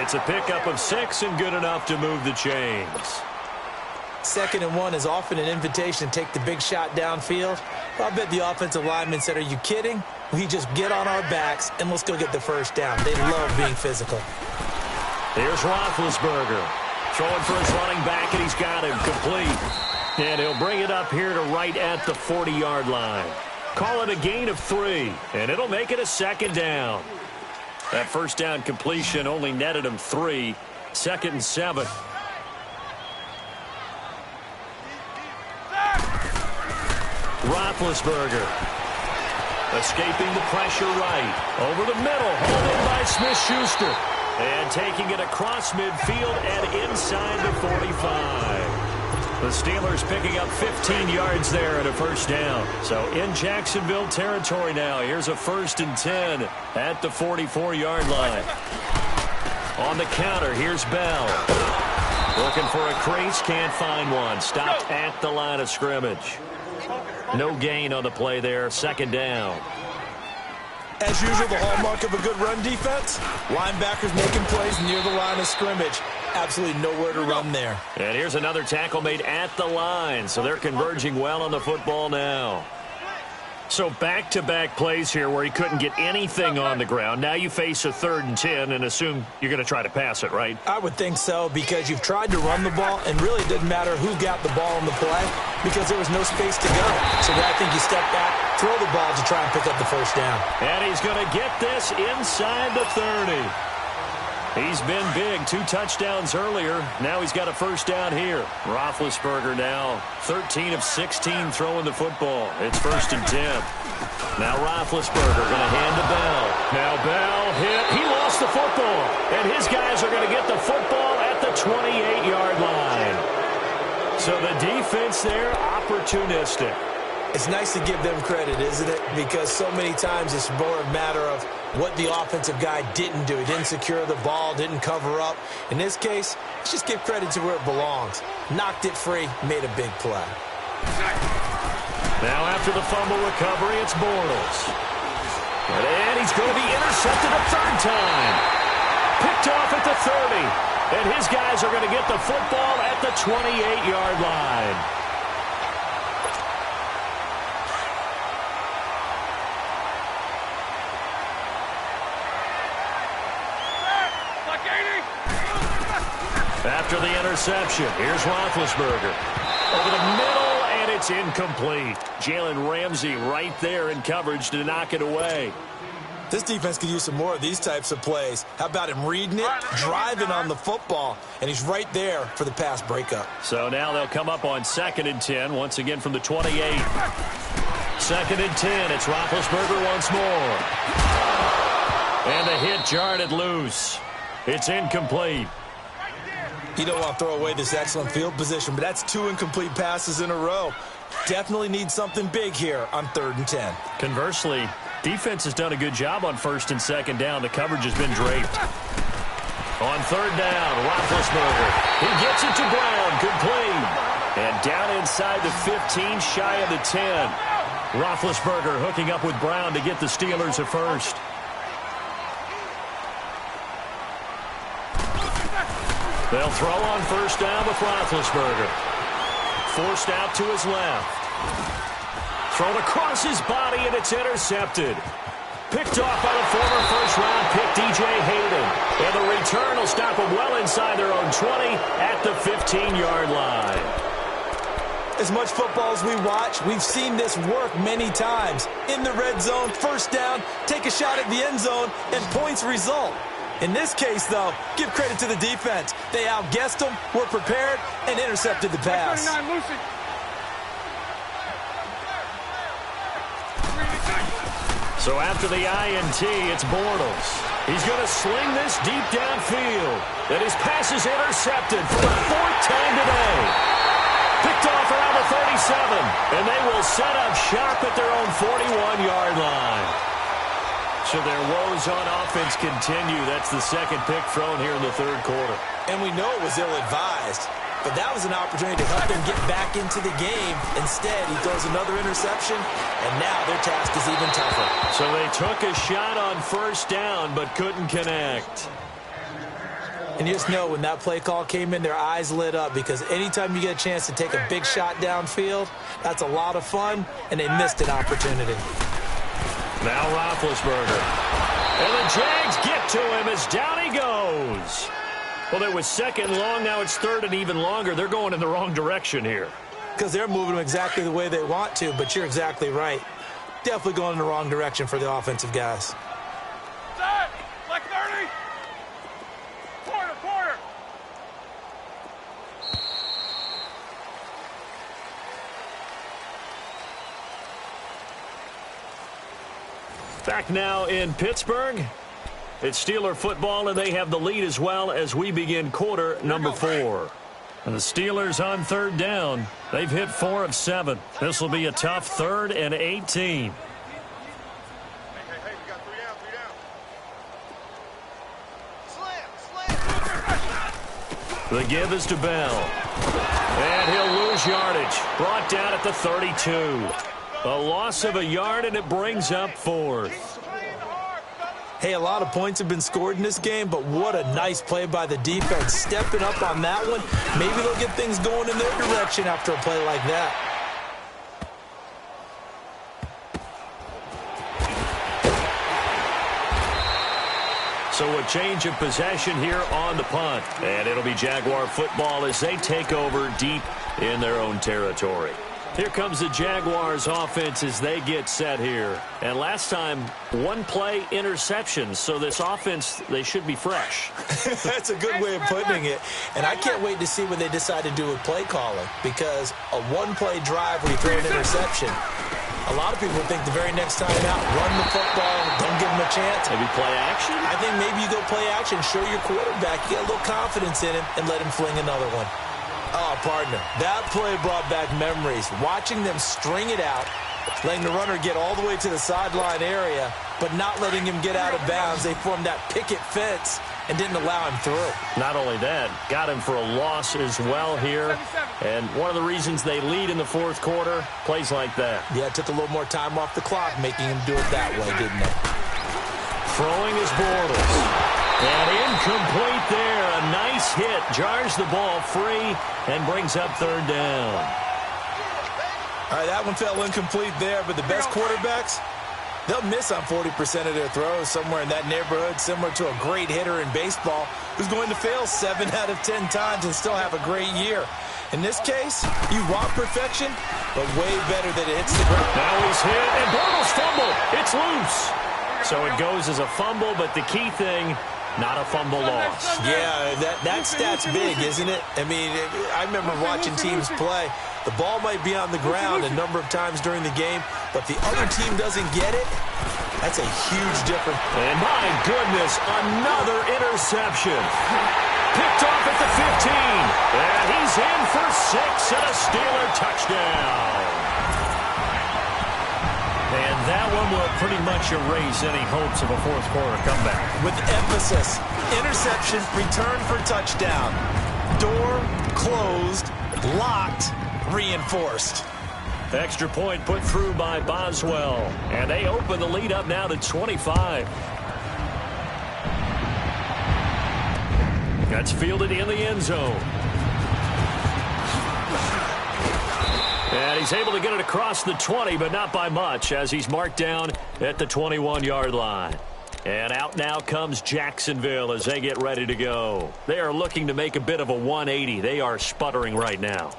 It's a pickup of 6 and good enough to move the chains. 2nd and 1 is often an invitation to take the big shot downfield. I bet the offensive lineman said, are you kidding? We just get on our backs and let's go get the first down. They love being physical. Here's Roethlisberger. Throwing for his running back, and he's got him complete. And he'll bring it up here to right at the 40-yard line. Call it a gain of 3, and it'll make it a 2nd down. That first down completion only netted him 3. 2nd and 7. Roethlisberger escaping the pressure right. Over the middle, hauled in by Smith-Schuster. And taking it across midfield and inside the 45. The Steelers picking up 15 yards there and a first down. So in Jacksonville territory now. Here's a 1st and 10 at the 44-yard line. On the counter, here's Bell. Looking for a crease, can't find one. Stopped at the line of scrimmage. No gain on the play there, 2nd down. As usual, the hallmark of a good run defense, linebackers making plays near the line of scrimmage. Absolutely nowhere to run there. And here's another tackle made at the line, so they're converging well on the football now. So back-to-back plays here where he couldn't get anything on the ground. Now you face a 3rd and 10 and assume you're going to try to pass it, right? I would think so, because you've tried to run the ball, and really it didn't matter who got the ball on the play because there was no space to go. So I think you step back, throw the ball to try and pick up the first down. And he's going to get this inside the 30. He's been big, 2 touchdowns earlier. Now he's got a first down here. Roethlisberger now 13 of 16 throwing the football. It's 1st and 10. Now Roethlisberger going to hand to Bell. Now Bell hit. He lost the football. And his guys are going to get the football at the 28-yard line. So the defense there, opportunistic. It's nice to give them credit, isn't it? Because so many times it's more a matter of what the offensive guy didn't do. He didn't secure the ball, didn't cover up. In this case, let's just give credit to where it belongs. Knocked it free, made a big play. Now after the fumble recovery, it's Bortles. And he's going to be intercepted a 3rd time. Picked off at the 30. And his guys are going to get the football at the 28-yard line. After the interception, here's Roethlisberger. Over the middle, and it's incomplete. Jalen Ramsey right there in coverage to knock it away. This defense could use some more of these types of plays. How about him reading it, driving on the football, and he's right there for the pass breakup. So now they'll come up on 2nd and 10, once again from the 28. 2nd and 10, it's Roethlisberger once more. And the hit jarred it loose. It's incomplete. You don't want to throw away this excellent field position, but that's 2 incomplete passes in a row. Definitely need something big here on 3rd and 10. Conversely, defense has done a good job on 1st and 2nd down. The coverage has been draped. On 3rd down, Roethlisberger. He gets it to Brown, complete. And down inside the 15, shy of the 10. Roethlisberger hooking up with Brown to get the Steelers a first. They'll throw on 1st down with Roethlisberger. Forced out to his left. Thrown across his body, and it's intercepted. Picked off by the former first-round pick, D.J. Hayden. And the return will stop them well inside their own 20 at the 15-yard line. As much football as we watch, we've seen this work many times. In the red zone, 1st down, take a shot at the end zone, and points result. In this case, though, give credit to the defense. They outguessed them, were prepared, and intercepted the pass. So after the INT, it's Bortles. He's going to sling this deep downfield. And his pass is intercepted for the 4th time today. Picked off around the 37. And they will set up shop at their own 41-yard line. So their woes on offense continue. That's the 2nd pick thrown here in the 3rd quarter. And we know it was ill-advised. but that was an opportunity to help them get back into the game. Instead, he throws another interception, and now their task is even tougher. So they took a shot on first down, but couldn't connect. And you just know when that play call came in, their eyes lit up, because anytime you get a chance to take a big shot downfield, that's a lot of fun, and they missed an opportunity. Now Roethlisberger. And the Jags get to him as down he goes. Well, it was second long. Now it's third and even longer. They're going in the wrong direction here. Because they're moving them exactly the way they want to, but you're exactly right. Definitely going in the wrong direction for the offensive guys. Set! Like 30! Quarter! Back now in Pittsburgh. It's Steeler football, and they have the lead as well as we begin quarter number 4. And the Steelers on third down. They've hit 4 of 7. This will be a tough 3rd and 18. Hey, we got 3 down. The give is to Bell. And he'll lose yardage. Brought down at the 32. A loss of a yard, and it brings up 4th. Hey, a lot of points have been scored in this game, but what a nice play by the defense. Stepping up on that one, maybe they'll get things going in their direction after a play like that. So a change of possession here on the punt. And it'll be Jaguar football as they take over deep in their own territory. Here comes the Jaguars offense as they get set here. And last time, 1 play interception. So this offense, they should be fresh. That's a good way of putting it. And I can't wait to see what they decide to do with play calling, because a 1-play drive where you throw an interception, a lot of people think the very next time out, run the football, don't give them a chance. Maybe play action? I think maybe you go play action, show your quarterback, get a little confidence in him, and let him fling another one. Oh, partner, that play brought back memories. Watching them string it out, letting the runner get all the way to the sideline area, but not letting him get out of bounds. They formed that picket fence and didn't allow him through. Not only that, got him for a loss as well here. And one of the reasons they lead in the 4th quarter, plays like that. Yeah, it took a little more time off the clock, making him do it that way, didn't it? Throwing is Bortles. And incomplete there. A nice hit. Jars the ball free and brings up 3rd down. All right, that one fell incomplete there, but the best quarterbacks, they'll miss on 40% of their throws, somewhere in that neighborhood, similar to a great hitter in baseball who's going to fail 7 out of 10 times and still have a great year. In this case, you want perfection, but way better that it hits the ground. Now he's hit, and Bortles fumble. It's loose. So it goes as a fumble, but the key thing, not a fumble loss. Yeah, that stat's big, isn't it? I mean, I remember watching teams play. The ball might be on the ground a number of times during the game, but the other team doesn't get it. That's a huge difference. And my goodness, another interception. Picked off at the 15. And he's in for 6 and a Steeler touchdown. And that one will pretty much erase any hopes of a 4th quarter comeback. With emphasis, interception, return for touchdown. Door closed, locked, reinforced. Extra point put through by Boswell. And they open the lead up now to 25. That's fielded in the end zone. And he's able to get it across the 20, but not by much, as he's marked down at the 21-yard line. And out now comes Jacksonville as they get ready to go. They are looking to make a bit of a 180. They are sputtering right now.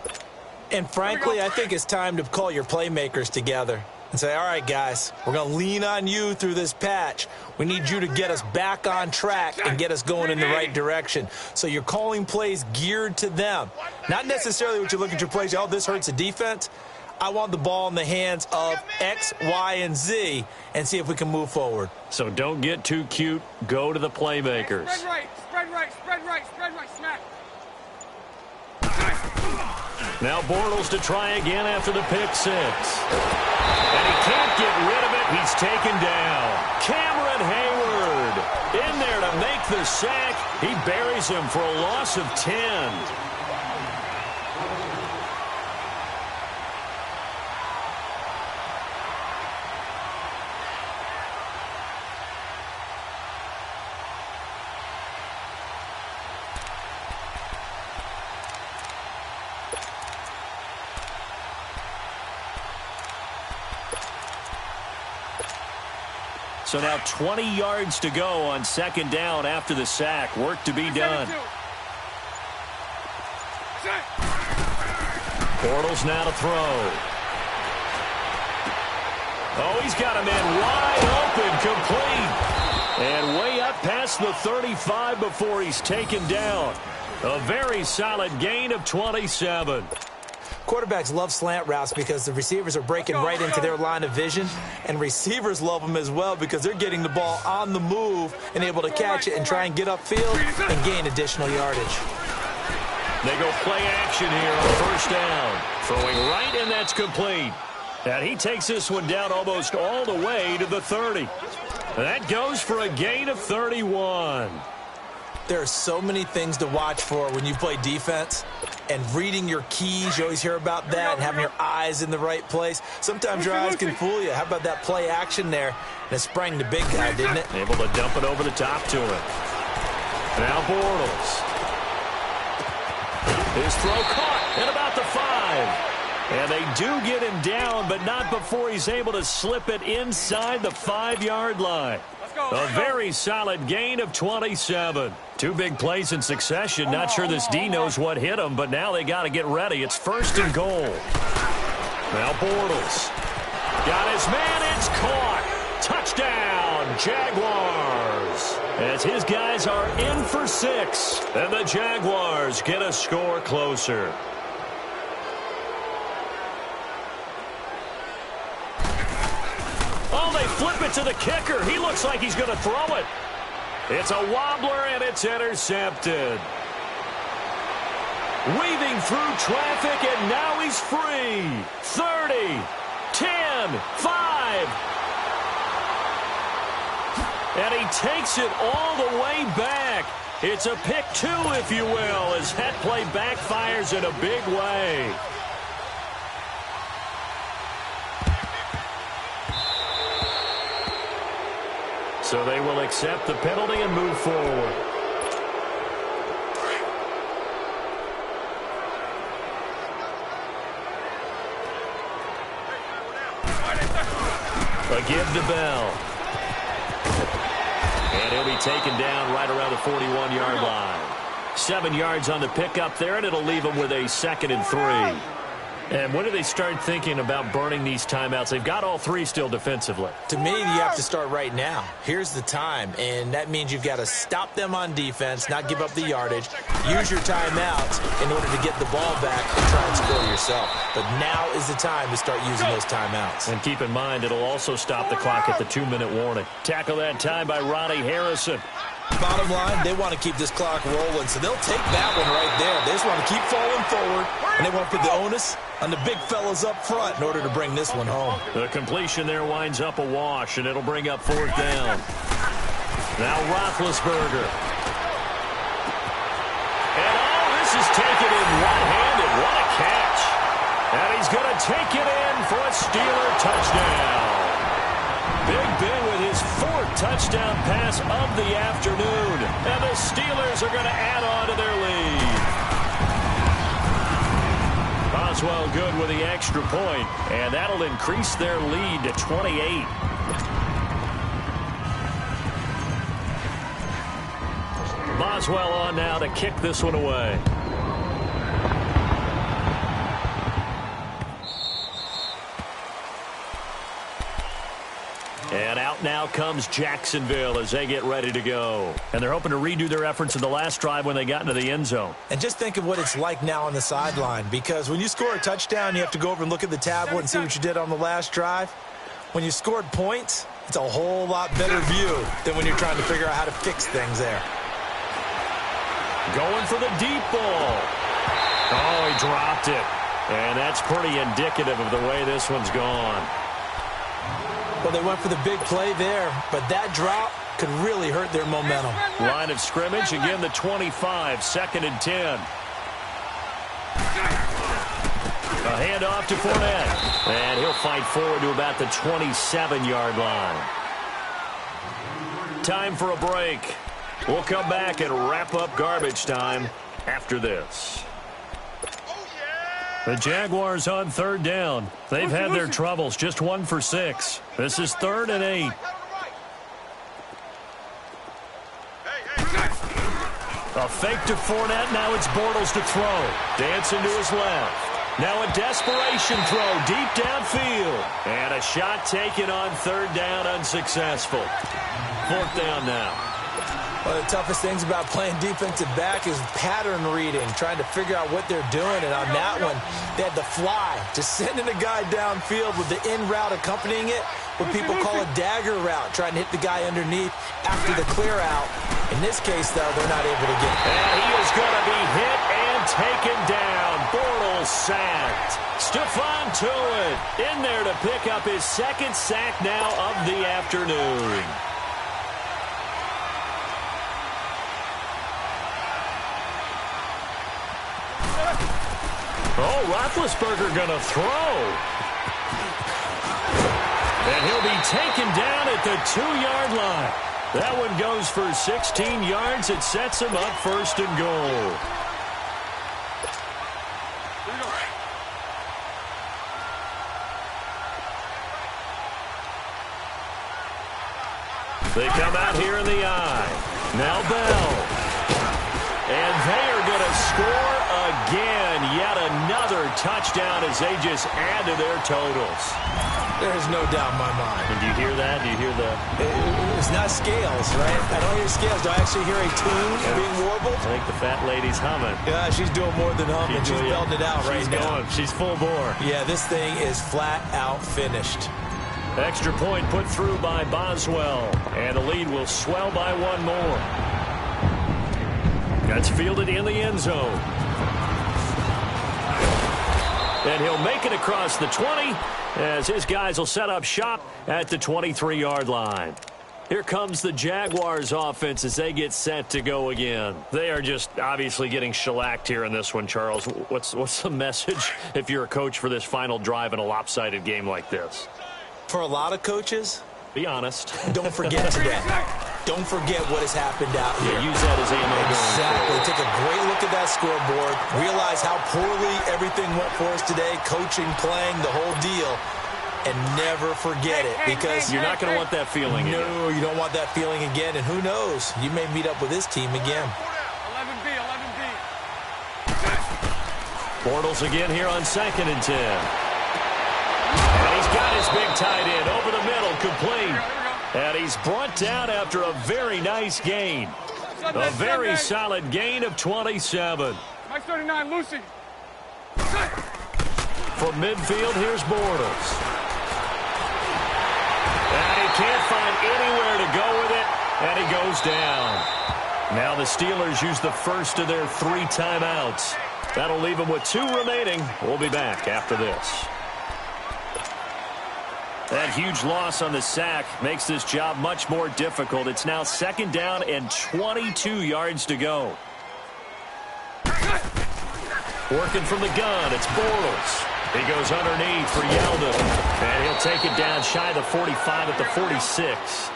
And frankly, I think it's time to call your playmakers together and say, all right, guys, we're going to lean on you through this patch. We need you to get us back on track and get us going in the right direction. So you're calling plays geared to them. Not necessarily what you look at your plays, oh, this hurts the defense. I want the ball in the hands of X, Y, and Z and see if we can move forward. So don't get too cute. Go to the playmakers. Spread right, smack. Now Bortles to try again after the pick 6. And he can't get rid of it. He's taken down. Cameron Hayward in there to make the sack. He buries him for a loss of 10. So now 20 yards to go on second down after the sack. Work to be done. Bortles now to throw. Oh, he's got a man wide open, complete. And way up past the 35 before he's taken down. A very solid gain of 27. Quarterbacks love slant routes because the receivers are breaking right into their line of vision, and receivers love them as well because they're getting the ball on the move and able to catch it and try and get upfield and gain additional yardage. They go play action here on first down. Throwing right, and that's complete. And he takes this one down almost all the way to the 30. That goes for a gain of 31. There are so many things to watch for when you play defense. And reading your keys, you always hear about that, and having your eyes in the right place. Sometimes your eyes can fool you. How about that play action there? And it sprang the big guy, didn't it? Able to dump it over the top to him. Now Bortles. His throw caught at about the 5. And they do get him down, but not before he's able to slip it inside the 5-yard line. A very solid gain of 27. Two big plays in succession. Not sure this D knows what hit him, but now they got to get ready. It's first and goal. Now Bortles. Got his man. It's caught. Touchdown, Jaguars. As his guys are in for 6. And the Jaguars get a score closer. Oh, they flip it to the kicker. He looks like he's going to throw it. It's a wobbler, and it's intercepted. Weaving through traffic, and now he's free. 30, 10, 5. And he takes it all the way back. It's a pick 2, if you will, as that play backfires in a big way. So they will accept the penalty and move forward. A give to Bell. And he'll be taken down right around the 41-yard line. 7 yards on the pickup there, and it'll leave them with a 2nd and 3. And when do they start thinking about burning these timeouts? They've got all 3 still defensively. To me, you have to start right now. Here's the time, and that means you've got to stop them on defense, not give up the yardage, use your timeouts in order to get the ball back and try and score yourself. But now is the time to start using those timeouts. And keep in mind, it'll also stop the clock at the 2-minute warning. Tackle that time by Ronnie Harrison. Bottom line, they want to keep this clock rolling, so they'll take that one right there. They just want to keep falling forward, and they want to put the onus on the big fellas up front in order to bring this one home. The completion there winds up a wash, and it'll bring up 4th down. Now Roethlisberger. And this is taken in one-handed. What a catch. And he's going to take it in for a Steeler touchdown. Big Ben with his 4th touchdown pass of the afternoon. And the Steelers are going to add on to their lead. Boswell good with the extra point, and that'll increase their lead to 28. Boswell on now to kick this one away. And out now comes Jacksonville as they get ready to go. And they're hoping to redo their efforts in the last drive when they got into the end zone. And just think of what it's like now on the sideline, because when you score a touchdown, you have to go over and look at the tablet and see what you did on the last drive. When you scored points, it's a whole lot better view than when you're trying to figure out how to fix things there. Going for the deep ball. Oh, he dropped it. And that's pretty indicative of the way this one's gone. Well, they went for the big play there, but that drop could really hurt their momentum. Line of scrimmage, again the 25, 2nd and 10. A handoff to Fournette. And he'll fight forward to about the 27-yard line. Time for a break. We'll come back and wrap up garbage time after this. The Jaguars on 3rd down. They've had their troubles, just 1 for 6. This is 3rd and 8. A fake to Fournette. Now it's Bortles to throw. Dancing to his left. Now a desperation throw deep downfield. And a shot taken on third down, unsuccessful. Fourth down now. One of the toughest things about playing defensive back is pattern reading, trying to figure out what they're doing. And on that one, they had the fly, just sending a guy downfield with the in route accompanying it, what people call a dagger route, trying to hit the guy underneath after the clear out. In this case, though, they're not able to get it. And he is going to be hit and taken down. Bortles sacked. Stephon Tuitt in there to pick up his second sack now of the afternoon. Oh, Roethlisberger going to throw. And he'll be taken down at the 2-yard line. That one goes for 16 yards. It sets him up first and goal. They come out here in the eye. Now Bell. And they are going to score again. Yet another touchdown as they just add to their totals. There's no doubt in my mind. And do you hear that? Do you hear the... It's not scales, right? I don't hear scales. Do I actually hear a tune being warbled? I think the fat lady's humming. Yeah, she's doing more than humming. She's belting it out right now. She's full bore. Yeah, this thing is flat out finished. Extra point put through by Boswell. And the lead will swell by one more. That's fielded in the end zone. And he'll make it across the 20 as his guys will set up shop at the 23-yard line. Here comes the Jaguars offense as they get set to go again. They are just obviously getting shellacked here in this one, Charles. What's the message if you're a coach for this final drive in a lopsided game like this? For a lot of coaches, be honest. Don't forget today. Don't forget what has happened out here. Yeah, use that as ammo. Exactly. Take a great look at that scoreboard. Realize how poorly everything went for us today. Coaching, playing, the whole deal. And never forget it, because you're not going to want that feeling again. No, you don't want that feeling again. And who knows? You may meet up with this team again. 11B, 11B. Bortles again here on 2nd and 10. And he's got his big tight end over the middle, complete. And he's brought down after a very nice gain. A very solid gain of 27. Mike 39, Lucy. From midfield, here's Bortles. And he can't find anywhere to go with it, and he goes down. Now the Steelers use the first of their 3 timeouts. That'll leave them with 2 remaining. We'll be back after this. That huge loss on the sack makes this job much more difficult. It's now 2nd down and 22 yards to go. Working from the gun, it's Bortles. He goes underneath for Yeldon. And he'll take it down shy of the 45 at the 46.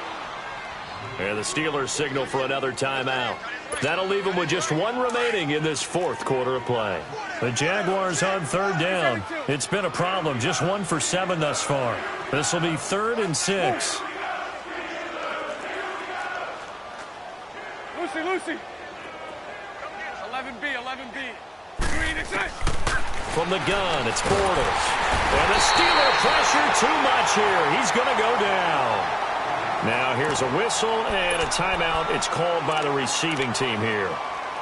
And the Steelers signal for another timeout. That'll leave them with just 1 remaining in this 4th quarter of play. The Jaguars on 3rd down. It's been a problem. Just 1 for 7 thus far. This will be 3rd and 6. Lucy. 11B, 11B. Green, it's it. From the gun, it's Bortles. And the Steeler pressure too much here. He's going to go down. Now here's a whistle and a timeout. It's called by the receiving team here.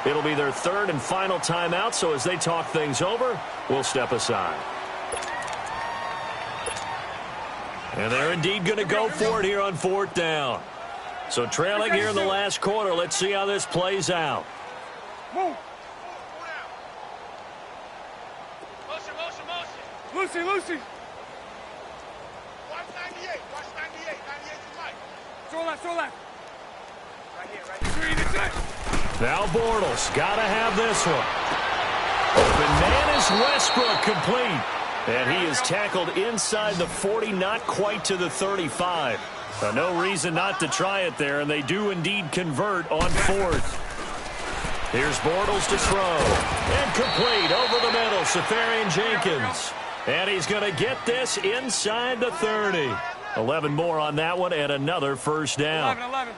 It'll be their 3rd and final timeout, so as they talk things over, we'll step aside. And they're indeed going to go for it here on 4th down. So trailing here in the last quarter, let's see how this plays out. Move. Motion. Lucy. Watch 98. Watch 98. 98 to Mike. Throw left. Right here. Green, it's it. Now Bortles, got to have this one. Bananas Westbrook complete. And he is tackled inside the 40, not quite to the 35. No reason not to try it there, and they do indeed convert on 4th. Here's Bortles to throw. And complete over the middle, Safarian Jenkins. And he's going to get this inside the 30. 11 more on that one, and another first down. 11.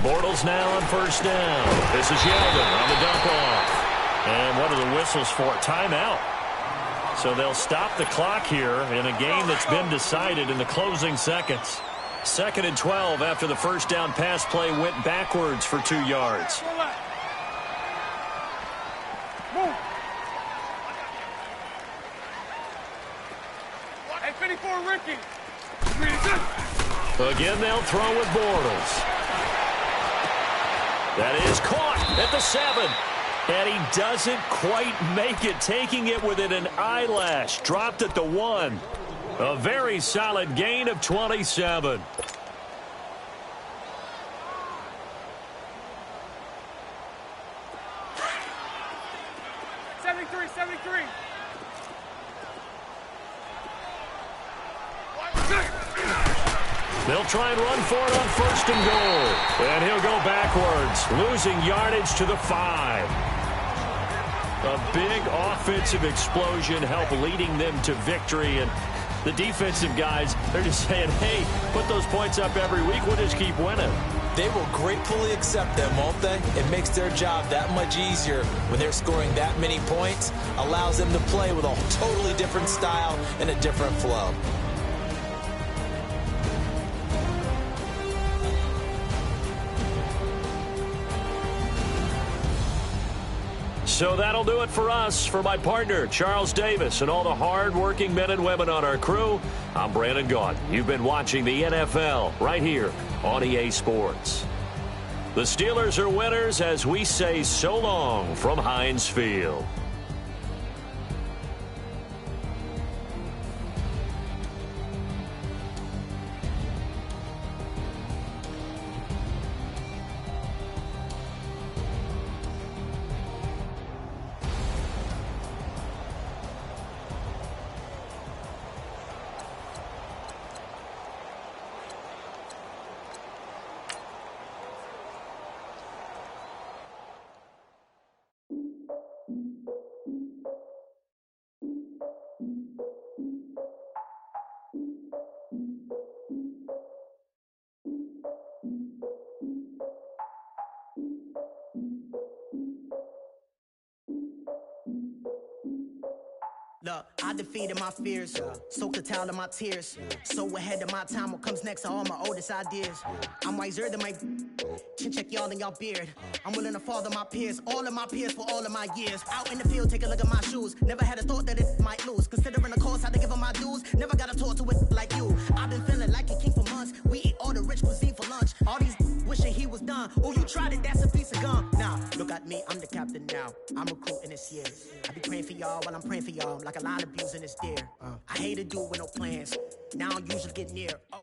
Bortles now on first down. This is Yeldon on the dump off. And what are the whistles for? Timeout. So they'll stop the clock here in a game that's been decided in the closing seconds. 2nd and 12 after the first down pass play went backwards for 2 yards. Move. Hey, 54, Ricky. Again, they'll throw with Bortles. That is caught at the 7. And he doesn't quite make it, taking it within an eyelash. Dropped at the 1. A very solid gain of 27. They'll try and run for it on 1st and goal. And he'll go backwards, losing yardage to the 5. A big offensive explosion helped leading them to victory. And the defensive guys, they're just saying, hey, put those points up every week. We'll just keep winning. They will gratefully accept them, won't they? It makes their job that much easier when they're scoring that many points. Allows them to play with a totally different style and a different flow. So that'll do it for us. For my partner, Charles Davis, and all the hard-working men and women on our crew, I'm Brandon Gaudin. You've been watching the NFL right here on EA Sports. The Steelers are winners as we say so long from Heinz Field. Look, I defeated my fears, soaked the towel in my tears. So ahead of my time, what comes next are all my oldest ideas. I'm wiser than my chin check y'all in y'all beard. I'm willing to father my peers, all of my peers for all of my years. Out in the field, take a look at my shoes. Never had a thought that it might lose. Considering the cost, had to give them my dues. Never got to talk to it like you. I've been feeling like a king for months. We eat all the rich cuisine for lunch. All these wishing he was done. Oh, you tried it, that's a piece of gum. Now, look at me, I'm the captain now. I'm recruiting this year. I be praying for y'all while I'm praying for y'all. Like a line of abusing this deer. I hate to do it with no plans. Now I usually get near. Oh.